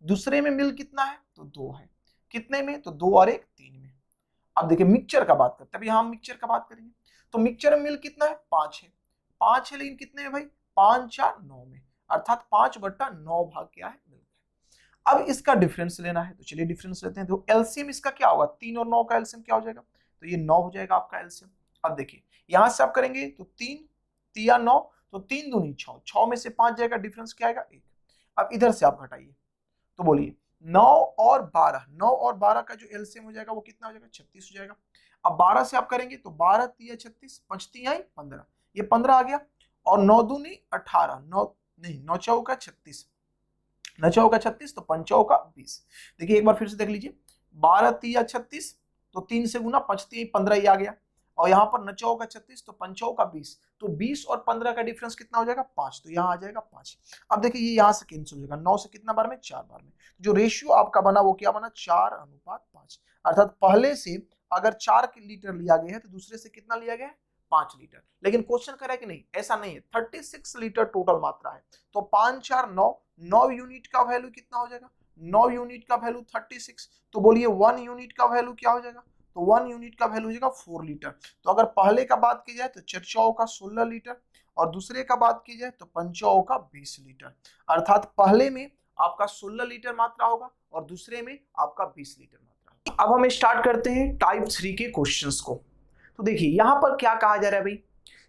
दूसरे में मिल्क कितना है, तो 2 है, कितने में, तो 2 और 1 3 में। अब देखिए मिक्सचर का बात करते हैं, अभी हम मिक्सचर का बात करेंगे, तो मिक्सचर में मिल्क कितना है 5 है, 5 है लेकिन कितने में भाई 5 4 9 में, अर्थात 5/9 भाग क्या है मिल्क है। अब इसका डिफरेंस लेना है, तो चलिए डिफरेंस लेते हैं, तो एलसीएम इसका क्या होगा, 3 और 9 का एलसीएम क्या हो जाएगा, तो ये 9 हो जाएगा आपका एलसीएम। अब देखिए यहां से आप करेंगे तो 3 3 9, तो 3 दूनी 6, 6 में से 5 जाएगा, डिफरेंस क्या आएगा 1। अब इधर से आप घटाइए, तो बोलिए 9 और 12, 9 और 12 का जो एलसीएम हो जाएगा वो कितना हो जाएगा 36 हो जाएगा। अब 12 से आप करेंगे तो 12 3 36, 5 3 15, ये 15 आ गया, और 9 दूनी 18, 9 नहीं 9 चौका 36, 9 चौका 36, तो 5 चौका 20। देखिए एक बार फिर से देख लीजिए, 12 3 36, तो 3 से गुना 5 3 15 ही आ गया, और यहाँ पर 9 चौका 36, तो 5 चौका 20, तो 20 और 15 का डिफरेंस कितना हो जाएगा 5, तो यहाँ आ जाएगा 5। अब देखिए ये यहाँ से कैंसिल हो जाएगा, 9 से कितना बार में 4 बार में, जो रेशियो आपका बना वो क्या बना 4:5, अर्थात पहले से अगर 4 लीटर लिया गया है तो दूसरे से कितना लिया गया है 5 लीटर। लेकिन क्वेश्चन कह रहा है कि नहीं ऐसा नहीं है, 36 लीटर टोटल मात्रा है, तो 5 4 9, 9 यूनिट का वैल्यू कितना हो जाएगा, 9 यूनिट का वैल्यू 36, तो बोलिए 1 यूनिट का वैल्यू क्या हो जाएगा, तो 1 यूनिट का वैल्यू हो जाएगा 4 लीटर। तो अगर पहले का बात की जाए तो 4 का 16 लीटर, और दूसरे का बात की जाए तो 5 का 20 लीटर, अर्थात पहले में आपका 16 लीटर मात्रा होगा और दूसरे में आपका 20 लीटर मात्रा होगा। अब हम स्टार्ट करते हैं टाइप 3 के क्वेश्चंस को। तो देखिए यहां पर क्या कहा जा रहा है भाई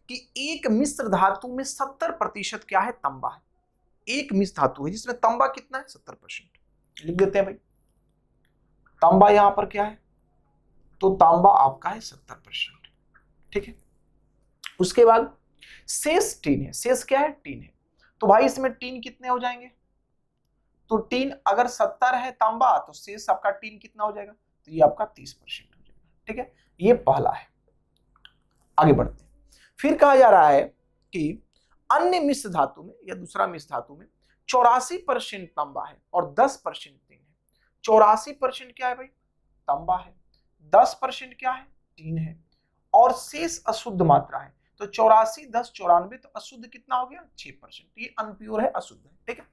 कि एक मिश्र धातु में 70% क्या है तांबा है, एक मिश्र धातु है जिसमें तांबा कितना है 70%, लिख देते हैं भाई, तांबा यहां पर क्या है, तो तांबा आपका है 70%, ठीक है। उसके बाद शेष टीन है, शेष क्या है टीन है, तो भाई इसमें टीन कितने हो जाएंगे, तो टीन अगर 70 है तांबा तो शेष आपका टीन कितना हो जाएगा, तो ये आपका 30% हो जाएगा, ठीक है, ये पहला है। आगे बढ़ते हैं, फिर कहा जा रहा है कि अन्य मिश्र धातु में या दूसरा मिश्र धातु में 84% तांबा है और 10% टीन है। 84% क्या है भाई तांबा है, 10% क्या है टीन है, और शेष अशुद्ध मात्रा है, तो 84 10 94, तो अशुद्ध कितना हो गया 6%, ये अनप्योर है अशुद्ध है, ठीक है।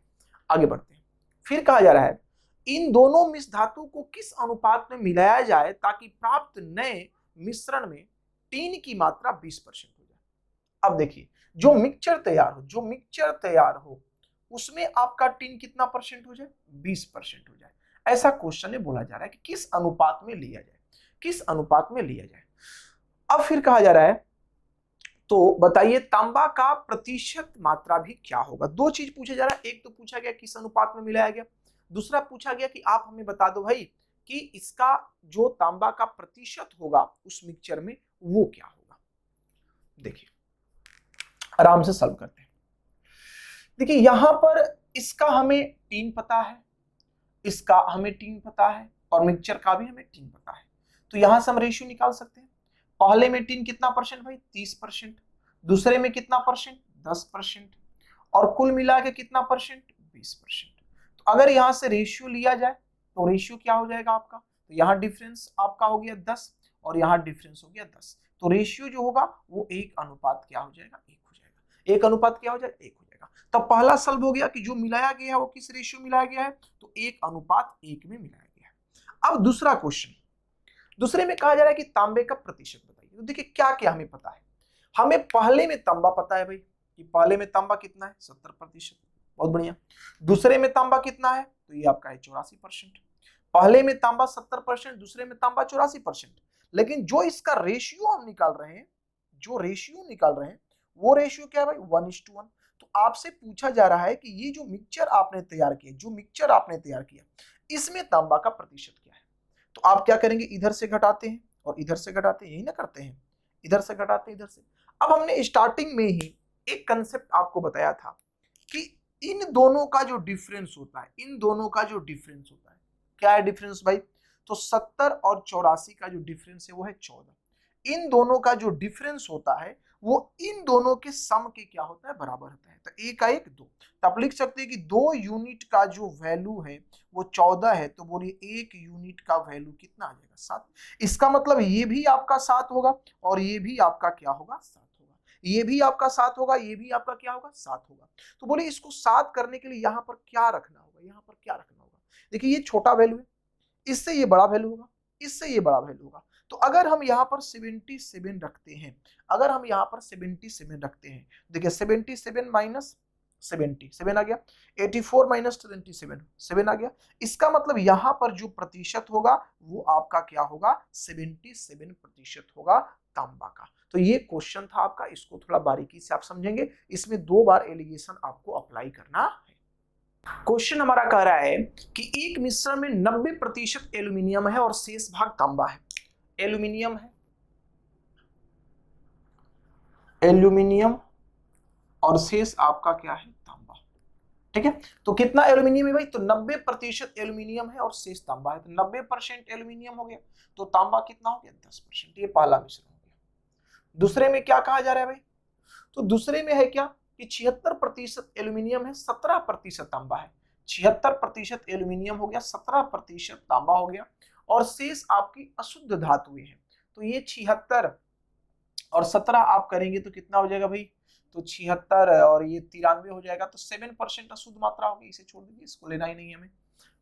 आगे बढ़ते हैं, फिर कहा जा रहा है इन दोनों मिश्र धातु को किस अनुपात में मिलाया जाए ताकि प्राप्त नए मिश्रण में टीन की मात्रा 20% हो जाए। अब देखिए जो मिक्सचर तैयार हो उसमें आपका टीन कितना परसेंट हो जाए 20% हो जाए, ऐसा क्वेश्चन में बोला जा रहा है कि किस अनुपात में लिया जाए, किस अनुपात में लिया जाए। अब फिर कहा जा रहा है तो बताइए तांबा का प्रतिशत मात्रा भी क्या होगा। दो चीज पूछा जा रहा है, एक तो पूछा गया किस अनुपात में मिलाया गया, दूसरा पूछा गया कि आप हमें बता दो भाई कि इसका जो तांबा का प्रतिशत होगा उस मिक्सचर में वो क्या होगा। देखिए आराम से सॉल्व करते हैं। देखिए यहां पर इसका हमें टीन पता है, इसका हमें टीन पता है और मिक्सचर का भी हमें टिन पता है। तो यहां से हम रेशियो निकाल सकते हैं। पहले में टिन कितना परसेंट भाई 30%, दूसरे में कितना परसेंट 10%, और कुल मिला के कितना परसेंट 20%। तो अगर यहां से रेशियो लिया जाए तो रेशियो क्या हो जाएगा आपका, तो यहाँ डिफरेंस आपका हो गया 10 और यहाँ डिफरेंस हो गया 10। तो रेशियो जो होगा वो 1 अनुपात क्या हो जाएगा 1 हो जाएगा। 1 अनुपात क्या हो जाएगा 1 हो जाएगा। तब पहला सल्व हो गया कि जो मिलाया गया है वो किस रेशियो मिलाया गया है, तो 1 अनुपात 1 में मिलाया गया है। अब दूसरा क्वेश्चन, दूसरे में कहा जा रहा है कि तांबे का प्रतिशत बताइए। तो देखिए क्या क्या हमें पता है, हमें पहले में तांबा पता है भाई कि पहले में तांबा कितना है 70%, बहुत बढ़िया। दूसरे में तांबा कितना है, तो ये आपका है 84%। पहले में तांबा 70%, दूसरे में तांबा 84%। लेकिन जो इसका रेशियो हम निकाल रहे हैं, जो रेशियो निकाल रहे हैं वो रेशियो क्या है भाई 1:1। तो आपसे पूछा जा रहा है कि ये जो मिक्सचर आपने तैयार किया, जो मिक्सचर आपने तैयार किया, इसमें तांबा का प्रतिशत क्या है। तो आप क्या करेंगे, इधर से घटाते हैं और इधर से घटाते हैं, यही ना करते हैं, इधर से घटाते हैं इधर से। अब हमने स्टार्टिंग में ही एक कंसेप्ट आपको बताया था कि इन दोनों का जो डिफरेंस होता है, इन दोनों का जो डिफरेंस होता है, क्या है डिफरेंस भाई, तो 70 और 84 का जो डिफरेंस है वो है 14। इन दोनों का जो डिफरेंस होता है वो इन दोनों के सम के क्या होता है, बराबर होता है। तो 1 का 1 2, तो आप लिख सकते हैं कि 2 यूनिट का जो वैल्यू है वो 14 है, तो बोलिए 1 यूनिट का वैल्यू कितना आ जाएगा 7। इसका मतलब ये भी आपका 7 होगा और ये भी आपका क्या होगा 7 होगा, ये भी आपका 7 होगा, ये भी आपका क्या होगा 7 होगा। तो बोलिए इसको 7 करने के लिए यहाँ पर क्या रखना होगा, यहाँ पर क्या रखना होगा। देखिए ये छोटा वैल्यू है, इससे ये बड़ा वैल्यू होगा, इससे ये बड़ा वैल्यू होगा। तो अगर हम यहाँ पर 77 रखते हैं, अगर हम यहाँ पर 77 रखते हैं, देखिए 77 माइनस 77 आ गया, 84 माइनस 27 7 आ गया। इसका मतलब यहाँ पर जो प्रतिशत होगा वो आपका क्या होगा 77% होगा तांबा का। तो ये क्वेश्चन था आपका, इसको थोड़ा बारीकी से आप समझेंगे, इसमें 2 बार एलिगेशन आपको अप्लाई करना है। क्वेश्चन हमारा कह रहा है कि एक मिश्रण में 90% एल्यूमिनियम है और शेष भाग तांबा है। एल्यूमिनियम है, एल्यूमिनियम और शेष आपका क्या है तांबा, ठीक है। तो कितना एल्यूमिनियम है भाई, तो 90% एल्यूमिनियम है और शेष तांबा है। तो 90% एल्यूमिनियम हो गया, तो तांबा कितना हो गया 10%। ये पहला मिश्रण हो गया। दूसरे में क्या कहा जा रहा है भाई, तो दूसरे में है क्या कि 76% एल्यूमिनियम है, 17% तांबा है। 76% एल्यूमिनियम हो गया, 17% तांबा हो गया, और शेष आपकी अशुद्ध धातुएं हैं। तो ये 76 और 17 आप करेंगे तो कितना हो जाएगा भाई, तो 76 और ये 93 हो जाएगा। तो 7% अशुद्ध मात्रा होगी, इसे छोड़ दीजिए, इसको लेना ही नहीं हमें,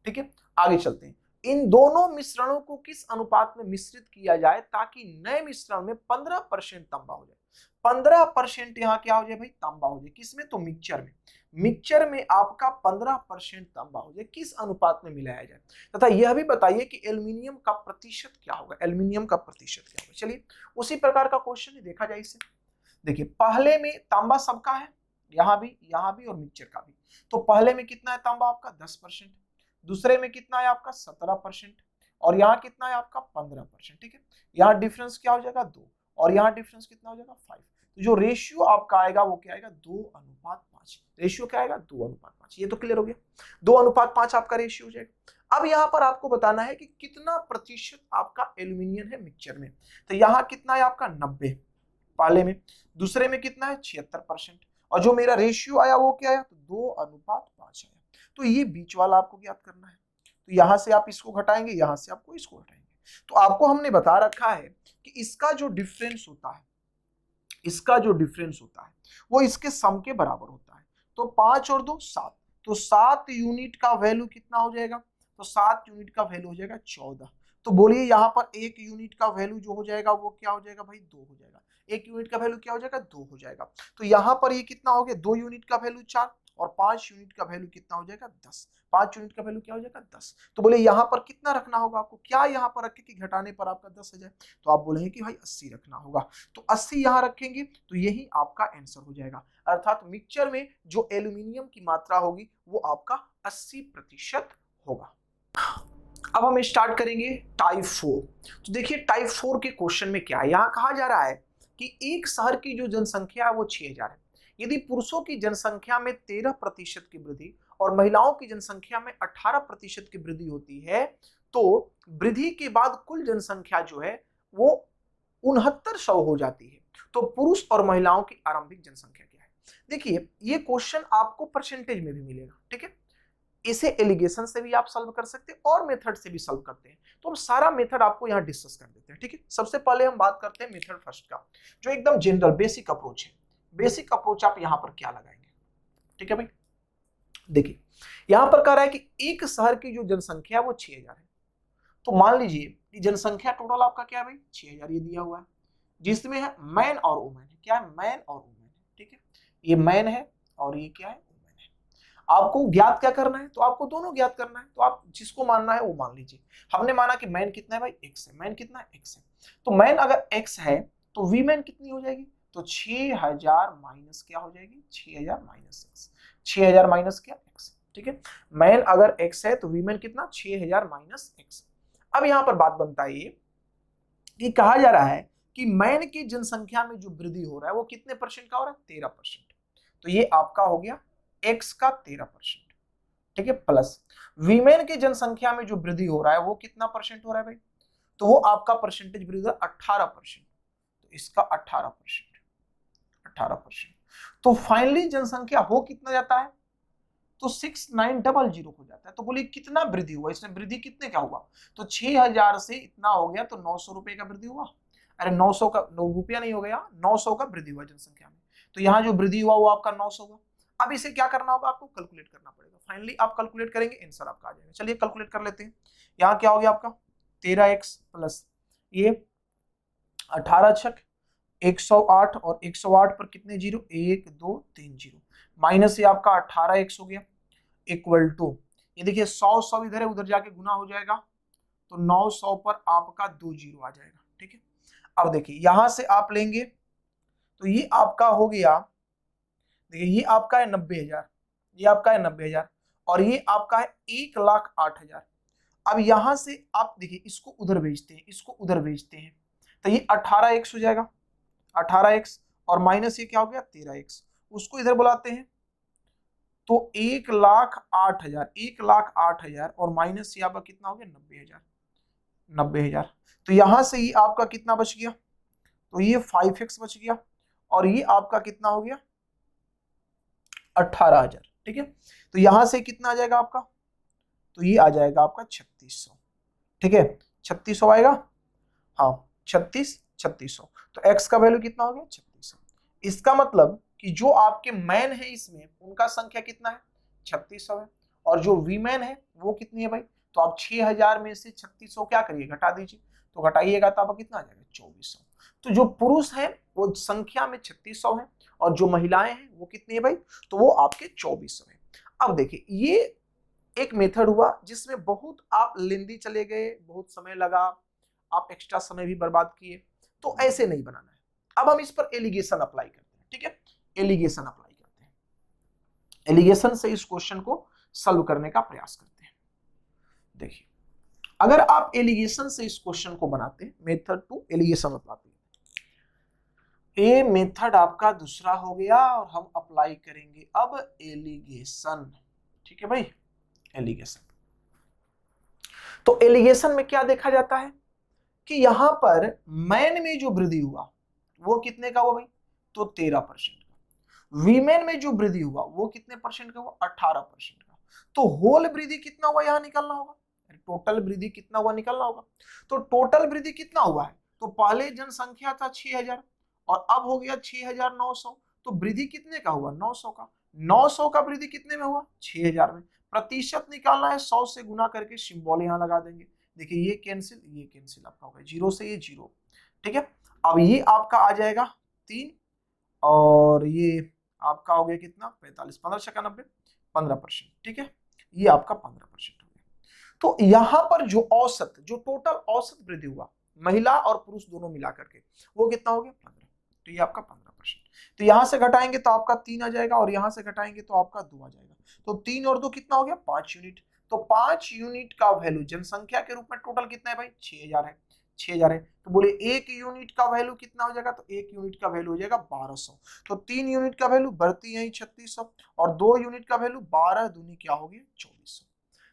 ठीक है। आगे चलते हैं, इन दोनों मिश्रणों को किस अनुपात में मिश्रित किया जाए ताकि नए मिश्रण में 15% तांबा हो जाए। 15% यहाँ क्या हो जाए भाई तांबा हो जाए, किसमें, तो मिक्सचर में। मिक्सचर में आपका 15% तांबा हो जाए, किस अनुपात में मिलाया जाए, तथा यह भी बताइए कि एल्यूमिनियम का प्रतिशत क्या होगा, एल्यूमिनियम का प्रतिशत क्या होगा। चलिए उसी प्रकार का क्वेश्चन देखा जाए इसे। देखिए पहले में तांबा सबका है, यहाँ भी और मिक्सचर का भी। तो पहले में कितना है तांबा आपका 10%, दूसरे में कितना है आपका 17%, और यहाँ कितना है आपका 15%, ठीक है। यहाँ डिफरेंस क्या हो जाएगा 2, और यहाँ डिफरेंस कितना हो जाएगा 5। तो जो रेशियो आपका आएगा वो क्या आएगा 2:5। रेशियो क्या आएगा 2:5। ये तो क्लियर हो गया, 2:5 आपका रेशियो हो जाएगा। अब यहाँ पर आपको बताना है कि कितना प्रतिशत आपका एल्यूमिनियम है मिक्सचर में। तो यहाँ कितना है आपका 90 पहले में, दूसरे में कितना है 76%, और जो मेरा रेशियो आया वो क्या आया, तो 2:5 आया। तो ये बीच वाला आपको ज्ञात करना है। तो यहां से आप इसको घटाएंगे, यहां से आपको इसको घटाएंगे। तो आपको हमने बता रखा है कि इसका जो डिफरेंस होता है, इसका जो डिफरेंस होता है वो इसके सम के बराबर होता है। तो 5 और 2 7, तो 7 यूनिट का वैल्यू कितना हो जाएगा, तो 7 यूनिट का वैल्यू हो जाएगा 14। तो बोलिए यहाँ पर 1 यूनिट का वैल्यू जो हो जाएगा वो क्या हो जाएगा भाई 2 हो जाएगा। 1 यूनिट का वैल्यू क्या हो जाएगा 2 हो जाएगा। तो यहाँ पर ये कितना हो गया 2 यूनिट का वैल्यू 4, और 5 यूनिट का वैल्यू कितना हो जाएगा 10। 5 यूनिट का वैल्यू क्या हो जाएगा 10। तो बोले यहाँ पर कितना रखना होगा आपको, क्या यहाँ पर रखे कि घटाने पर आपका 10 हो जाए, तो आप बोलेंगे कि भाई 80 रखना होगा। तो 80 यहाँ रखेंगे तो यही आपका आंसर हो जाएगा। अर्थात मिक्सचर में जो एल्यूमिनियम की मात्रा होगी वो आपका 80% होगा। अब हम स्टार्ट करेंगे टाइप 4। तो देखिए टाइप 4 के क्वेश्चन में क्या है, यहाँ कहा जा रहा है कि एक शहर की जो जनसंख्या है वो 6000 है। यदि पुरुषों की जनसंख्या में 13% की वृद्धि और महिलाओं की जनसंख्या में 18% की वृद्धि होती है तो वृद्धि के बाद कुल जनसंख्या जो है वो 6900 हो जाती है। तो पुरुष और महिलाओं की आरंभिक जनसंख्या क्या है? देखिए ये क्वेश्चन आपको परसेंटेज में भी मिलेगा, ठीक है। इसे एलिगेशन से भी आप सॉल्व कर सकते हैं और मेथड से भी सॉल्व करते हैं। तो हम सारा मेथड आपको यहाँ डिस्कस कर देते हैं, ठीक है। सबसे पहले हम बात करते हैं मेथड फर्स्ट का, जो एकदम जनरल बेसिक अप्रोच है। बेसिक अप्रोच आप यहाँ पर क्या लगाएंगे, ठीक है भाई। देखिए यहाँ पर कह रहा है कि एक शहर की जो जनसंख्या है वो 6000 है। तो मान लीजिए जनसंख्या टोटल आपका क्या है भाई, 6000 ये दिया हुआ है, जिसमें है मैन और वुमेन है। क्या है? मैन और वुमेन है, ठीक है। ये मैन है और ये क्या है? वुमेन है। आपको ज्ञात क्या करना है? तो आपको दोनों ज्ञात करना है। तो आप जिसको मानना है वो मान लीजिए। हमने माना कि मैन कितना है भाई, x है। मैन कितना है? x है। तो मैन अगर x है तो वीमेन कितनी हो जाएगी? तो 6000 माइनस क्या हो जाएगी? 6000 माइनस x। 6000 माइनस क्या? x, ठीक है। मैन अगर x है तो वीमेन कितना? 6000 माइनस x। अब यहां पर बात बनता है ये कि कहा जा रहा है कि मैन की जनसंख्या में जो वृद्धि हो रहा है वो कितने परसेंट का हो रहा है? 13%। तो ये आपका हो गया x का 13%, ठीक है। प्लस वीमेन की जनसंख्या में जो वृद्धि हो रहा है वो कितना परसेंट हो रहा है भाई? तो वो आपका परसेंटेज वृद्धि 18%। तो इसका 18%, 18%। तो फाइनली जनसंख्या हो कितना जाता है? तो 6900 हो जाता है। तो बोलिए कितना वृद्धि हुआ इसमें? वृद्धि कितने का हुआ? तो 6000 से इतना हो गया तो 900 रुपए का वृद्धि हुआ। अरे 900 का, 9 रुपया नहीं हो गया, 900 का वृद्धि हुआ जनसंख्या में। तो यहाँ जो वृद्धि हुआ वो आपका 900 हुआ। अब इसे क्या करना होगा? आपको कैलकुलेट करना पड़ेगा। फाइनली आप कैलकुलेट करेंगे, आंसर आपका आ जाएगा। चलिए कैलकुलेट कर लेते हैं। यहाँ क्या हो गया आपका? 13x प्लस ये 18 छक 108 और 108 पर कितने जीरो? 1 2 3 जीरो, माइनस ये आपका 18x हो गया, इक्वल टू ये देखिए 100 इधर है, उधर जाके गुना हो जाएगा तो 900 पर आपका 2 जीरो आ जाएगा, ठीक है। अब देखिए यहां से आप लेंगे तो ये आपका हो गया, देखिए ये आपका है 90,000, ये आपका है 90,000 और ये आपका है 1,08,000। अब यहां से आप देखिए इसको उधर भेजते हैं, इसको उधर भेजते हैं तो ये 18x हो जाएगा, 18x और माइनस ये क्या हो गया? 13x। उसको इधर बुलाते हैं तो 1,08,000, 1,08,000 और माइनस ये आपका कितना हो गया? 90,000, 90,000। तो यहां से ये आपका कितना बच गया? तो ये 5x बच गया और ये आपका कितना हो गया? 18,000, ठीक है। तो यहां से कितना आ जाएगा आपका? तो ये आ जाएगा आपका 3600, ठीक है। 3600 आएगा, हाँ 3600। तो x का वैल्यू कितना हो गया? 3600। इसका मतलब कि जो आपके मैन है इसमें उनका संख्या कितना है? 3600 है और जो वीमेन है वो कितनी है भाई? तो आप 6000 में से 3600 क्या करिए? घटा दीजिए। तो घटाइएगा तो आपका कितना आ जाएगा? 2400। तो जो पुरुष है वो संख्या में 3600 है और जो महिलाएं हैं वो कितनी है भाई? तो वो आपके 2400 है। अब देखिए ये एक मेथड हुआ जिसमें बहुत आप लेंदी चले गए, बहुत समय लगा, आप एक्स्ट्रा समय भी बर्बाद किए। तो ऐसे नहीं बनाना है। अब हम इस पर एलिगेशन अप्लाई करते हैं, ठीक है। एलिगेशन अप्लाई करते हैं, एलिगेशन से इस क्वेश्चन को सॉल्व करने का प्रयास करते हैं। देखिए अगर आप एलिगेशन से इस क्वेश्चन को बनाते हैं, मेथड टू एलिगेशन अपनाते हैं, ये मेथड आपका दूसरा हो गया और हम अप्लाई करेंगे अब एलिगेशन, ठीक है भाई। एलिगेशन, तो एलिगेशन में क्या देखा जाता है कि यहां पर मैन में जो वृद्धि हुआ वो कितने का हुआ भाई? तो 13% का। वीमेन में जो वृद्धि हुआ वो कितने परसेंट का हुआ? 18% का। तो होल वृद्धि कितना हुआ यहां निकालना होगा, टोटल वृद्धि कितना हुआ निकालना होगा। तो टोटल वृद्धि कितना हुआ है? तो पहले जनसंख्या था 6000 और अब हो गया 6900। तो वृद्धि कितने का हुआ? 900 का। 900 का वृद्धि कितने में हुआ? 6000 में। प्रतिशत निकालना है, 100 से गुना करके सिंबल यहां लगा देंगे। देखिए ये कैंसिल, ये कैंसिल आपका होगा, जीरो से ये जीरो, ठीक है। अब ये आपका आ जाएगा 3 और ये आपका हो गया कितना? 45, 15 का 90, 15%, ठीक है। ये आपका 15% हो गया। तो यहां पर जो औसत, जो टोटल औसत वृद्धि हुआ महिला और पुरुष दोनों मिला करके वो कितना हो गया? 15। तो ये आपका 15%। तो यहां से घटाएंगे तो आपका 3 आ जाएगा और यहां से घटाएंगे तो आपका 2 आ जाएगा। तो 3 और 2 कितना हो गया? 5 यूनिट। तो 5 यूनिट का वैल्यू जनसंख्या के रूप में टोटल कितना है भाई? 6000 है, 6000 है। तो बोले 1 यूनिट का वैल्यू कितना हो जाएगा? तो 1 यूनिट का वैल्यू हो जाएगा 1200। तो 3 यूनिट का वैल्यू बढ़ती है 3600 और 2 यूनिट का वैल्यू 12 दूनी क्या होगी? 2400।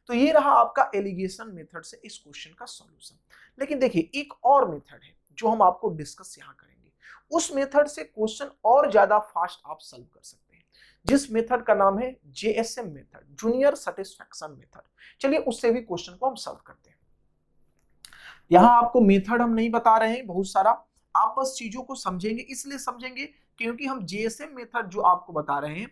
तो ये रहा आपका एलिगेशन मेथड से इस क्वेश्चन का सॉल्यूशन। लेकिन देखिए एक और मेथड है जो हम आपको डिस्कस यहाँ करेंगे, उस मेथड से क्वेश्चन और ज्यादा फास्ट आप सॉल्व कर सकते हैं, जिस मेथड का नाम है JSM method, junior satisfaction method. चलिए उससे भी क्वेश्चन को हम सॉल्व करते हैं। यहाँ आपको मेथड हम नहीं बता रहे हैं बहुत सारा, आप बस चीजों को समझेंगे, इसलिए समझेंगे क्योंकि हम जेएसएम मेथड जो आपको बता रहे हैं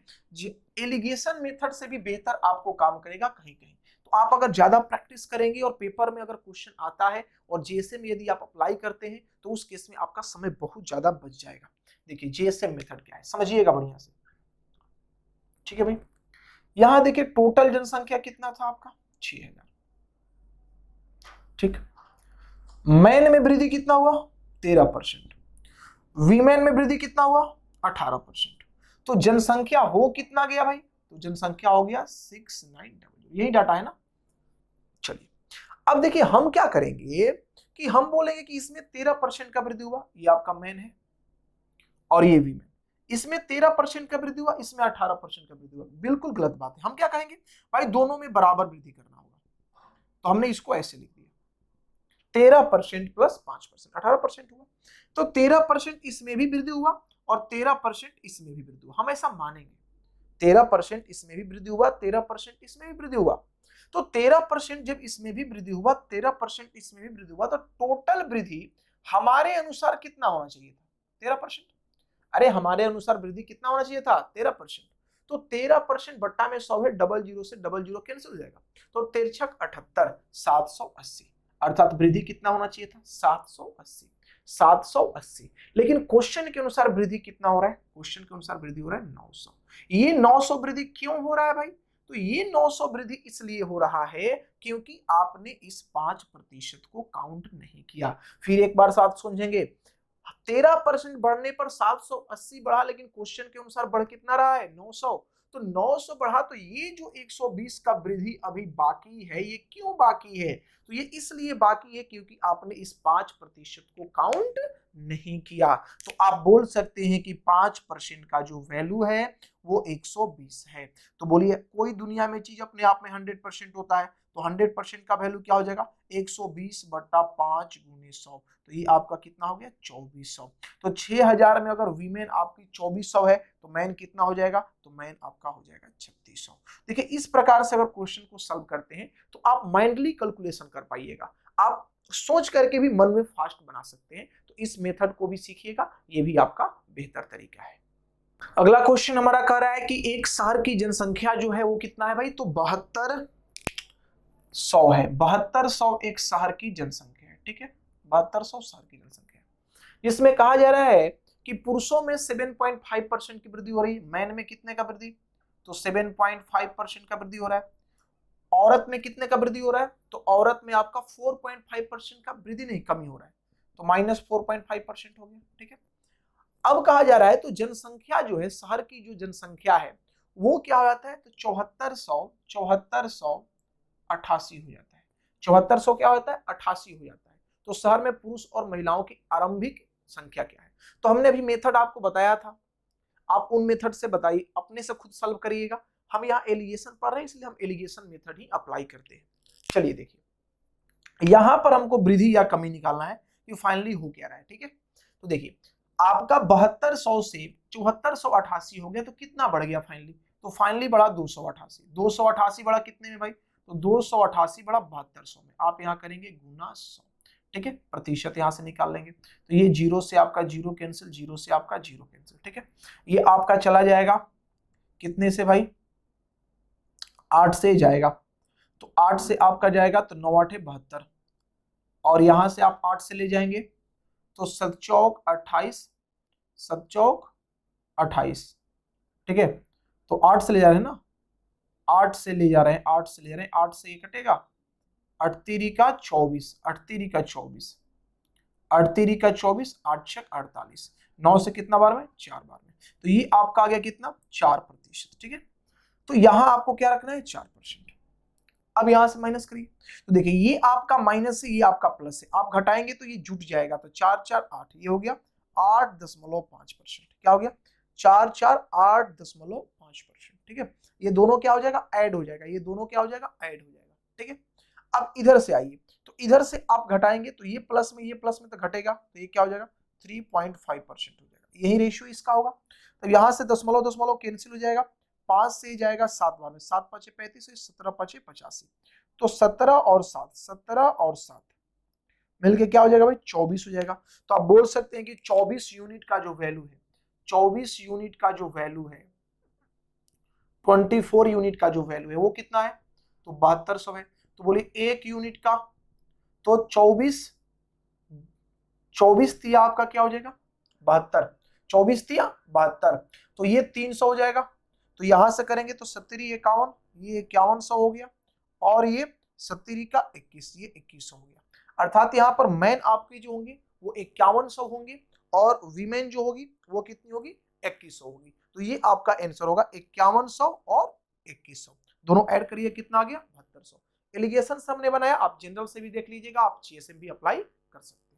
एलिगेशन मेथड से भी बेहतर आपको काम करेगा कहीं कहीं। तो आप अगर ज्यादा प्रैक्टिस करेंगे और पेपर में अगर क्वेश्चन आता है और जेएसएम यदि आप अप्लाई करते हैं तो उस केस में आपका समय बहुत ज्यादा बच जाएगा। देखिए जेएसएम मेथड क्या है समझिएगा बढ़िया से, ठीक है भाई। यहां देखिए टोटल जनसंख्या कितना था आपका 6000, ठीक। मैन में वृद्धि कितना हुआ 13%, वीमेन में वृद्धि कितना हुआ 18%। तो जनसंख्या हो कितना गया भाई, तो जनसंख्या हो गया 69W, यही डाटा है ना। चलिए अब देखिए हम क्या करेंगे कि हम बोलेंगे कि इसमें 13% का वृद्धि हुआ, ये आपका मैन है और ये वीमेन, इसमें 13% का वृद्धि हुआ, इसमें 18% का वृद्धि हुआ। बिल्कुल गलत बात है। हम क्या कहेंगे भाई दोनों में बराबर वृद्धि करना होगा, तो हमने इसको ऐसे लिख दिया 13% प्लस 5%, 18% हुआ। तो 13% इसमें भी वृद्धि हुआ और 13% इसमें भी वृद्धि हुआ, हम ऐसा मानेंगे 13% इसमें भी वृद्धि हुआ, 13% इसमें भी वृद्धि हुआ। तो 13% जब इसमें भी वृद्धि हुआ, 13% इसमें भी वृद्धि हुआ, तो टोटल वृद्धि हमारे अनुसार कितना होना चाहिए था 13%। अरे हमारे अनुसार वृद्धि कितना होना चाहिए था 13%। तो 13% बट्टा में 100 है, डबल जीरो से डबल जीरो कैंसिल हो जाएगा, तो 13 78 780, अर्थात वृद्धि कितना होना चाहिए था 780, 780। लेकिन क्वेश्चन के अनुसार वृद्धि कितना हो रहा है, क्वेश्चन के अनुसार वृद्धि हो रहा है 900। ये 900 वृद्धि क्यों हो रहा है भाई, तो ये 900 वृद्धि इसलिए हो रहा है क्योंकि आपने इस 5% को काउंट नहीं किया। फिर एक बार साथ समझेंगे, 13% बढ़ने पर 780 बढ़ा, लेकिन क्वेश्चन के अनुसार बढ़ कितना रहा है 900। तो 900 बढ़ा, तो ये जो 120 का वृद्धि अभी बाकी है, ये क्यों बाकी है, तो ये इसलिए बाकी है क्योंकि आपने इस 5% को काउंट नहीं किया। तो आप बोल सकते हैं कि 5% का जो वैल्यू है वो 120 है। तो बोलिए कोई दुनिया में चीज अपने आप में 100% होता है, तो 100% का वैल्यू क्या हो जाएगा 120 बट्टा 5 गुने 100, तो ये आपका कितना हो गया 2400। तो 6000 में अगर वीमेन आपकी 2400 है तो मैन कितना हो जाएगा, तो मैन आपका हो जाएगा 3600। देखिए इस प्रकार से अगर क्वेश्चन को सॉल्व करते हैं तो आप माइंडली कैलकुलेशन कर पाइएगा, आप सोच करके भी मन में फास्ट बना सकते हैं। तो इस मेथड को भी सीखिएगा, ये भी आपका बेहतर तरीका है। अगला क्वेश्चन हमारा कह रहा है कि एक शहर की जनसंख्या जो है वो कितना है भाई, तो 7200 है। 7200 एक शहर की जनसंख्या है, ठीक है, 7200 शहर की जनसंख्या है। इसमें कहा जा रहा है कि पुरुषों में 7.5% की वृद्धि हो रही है, मैन में कितने का वृद्धि, तो 7.5% का वृद्धि हो रहा है। औरत में कितने का वृद्धि हो रहा है, तो औरत में आपका 4.5% का वृद्धि नहीं कमी हो रहा है, तो -4.5% हो गया, ठीक है। अब कहा जा रहा है तो जनसंख्या जो है शहर की जो जनसंख्या है वो क्या हो जाता है, तो 7488 हो जाता है। 7400 क्या होता है 88 हो जाता है। तो शहर में पुरुष और महिलाओं की आरंभिक संख्या क्या है, तो हमने अभी मेथड आपको बताया था, आप उन मेथड से बताइए, अपने से खुद सॉल्व करिएगा। हम यहाँ एलिगेशन पढ़ रहे हैं इसलिए हम एलिगेशन मेथड ही अप्लाई करते हैं। चलिए देखिए यहां पर हमको वृद्धि या कमी निकालना है कि फाइनली हो क्या रहा है, ठीक है। तो देखिए आपका 7200 से 7488 हो गया, तो कितना बढ़ गया फाइनली, तो फाइनली बढ़ा 288। 288 बढ़ा कितने में भाई, तो 288 बढ़ा 7200 में। आप यहाँ करेंगे गुना 100, ठीक है, प्रतिशत यहाँ से निकाल लेंगे, तो ये जीरो से आपका जीरो कैंसिल, जीरो से आपका जीरो कैंसिल, ठीक है। ये आपका चला जाएगा कितने से भाई, 8 से जाएगा, तो 8 से आपका जाएगा तो 9 8 72, और यहां से आप 8 से ले जाएंगे तो 7 चौक 28, 7 चौक 28, ठीक है। तो 8 से ले जा रहे हैं ना, 8 से ले जा रहे हैं, 8 से ले जा रहे हैं, 8 से ये कटेगा, 8 तिरी का 24, 8 तिरी का 24, 8 तिरी का 24, 8 छक 48, 9 से कितना बार में 4 बार में, तो ये आपका आ गया कितना 4%, ठीक है। तो यहां आपको क्या रखना है 4%। अब यहां से माइनस करिए, तो देखिए ये आपका माइनस है, ये आपका प्लस है, आप घटाएंगे तो ये जुट जाएगा, तो 4 4 8, ये हो गया 8.5%, क्या हो गया 4 4 8.5%, ठीक है। ये दोनों क्या हो जाएगा ऐड हो जाएगा, ये दोनों क्या हो जाएगा ऐड हो जाएगा, ठीक है। अब इधर से आइए, तो इधर से आप घटाएंगे तो ये प्लस में तो घटेगा, तो ये क्या हो जाएगा 3.5% हो जाएगा, यही रेशियो इसका होगा। तो यहां से दशमलव दशमलव कैंसिल हो जाएगा, 5 से जाएगा 7 बार में, 7 5 35, 17 5 85, तो 17 और 7 मिलके क्या हो जाएगा भाई 24 हो जाएगा। तो आप बोल सकते हैं कि 24 यूनिट का जो वैल्यू है, 24 यूनिट का जो वैल्यू है, 24 यूनिट का जो वैल्यू है वो कितना है, तो 7200 है। तो बोलिए एक यूनिट का, तो 24 तिया आपका क्या हो जाएगा 72, 24 तिया 72, तो ये 300 हो जाएगा। तो यहां से करेंगे तो 70 51, ये 5100 हो गया, और ये 70 का 21, ये 2100 हो गया। अर्थात यहाँ पर मैन आपकी जो होंगी वो 5100 होंगी, और वीमेन जो होगी वो कितनी होगी 2100 होगी। तो ये आपका आंसर होगा 5100 और 2100, दोनों ऐड करिए कितना आ गया 7200। एलिगेशन हमने बनाया, आप जनरल से भी देख लीजिएगा, आप जीएसएम भी अप्लाई कर सकते हैं।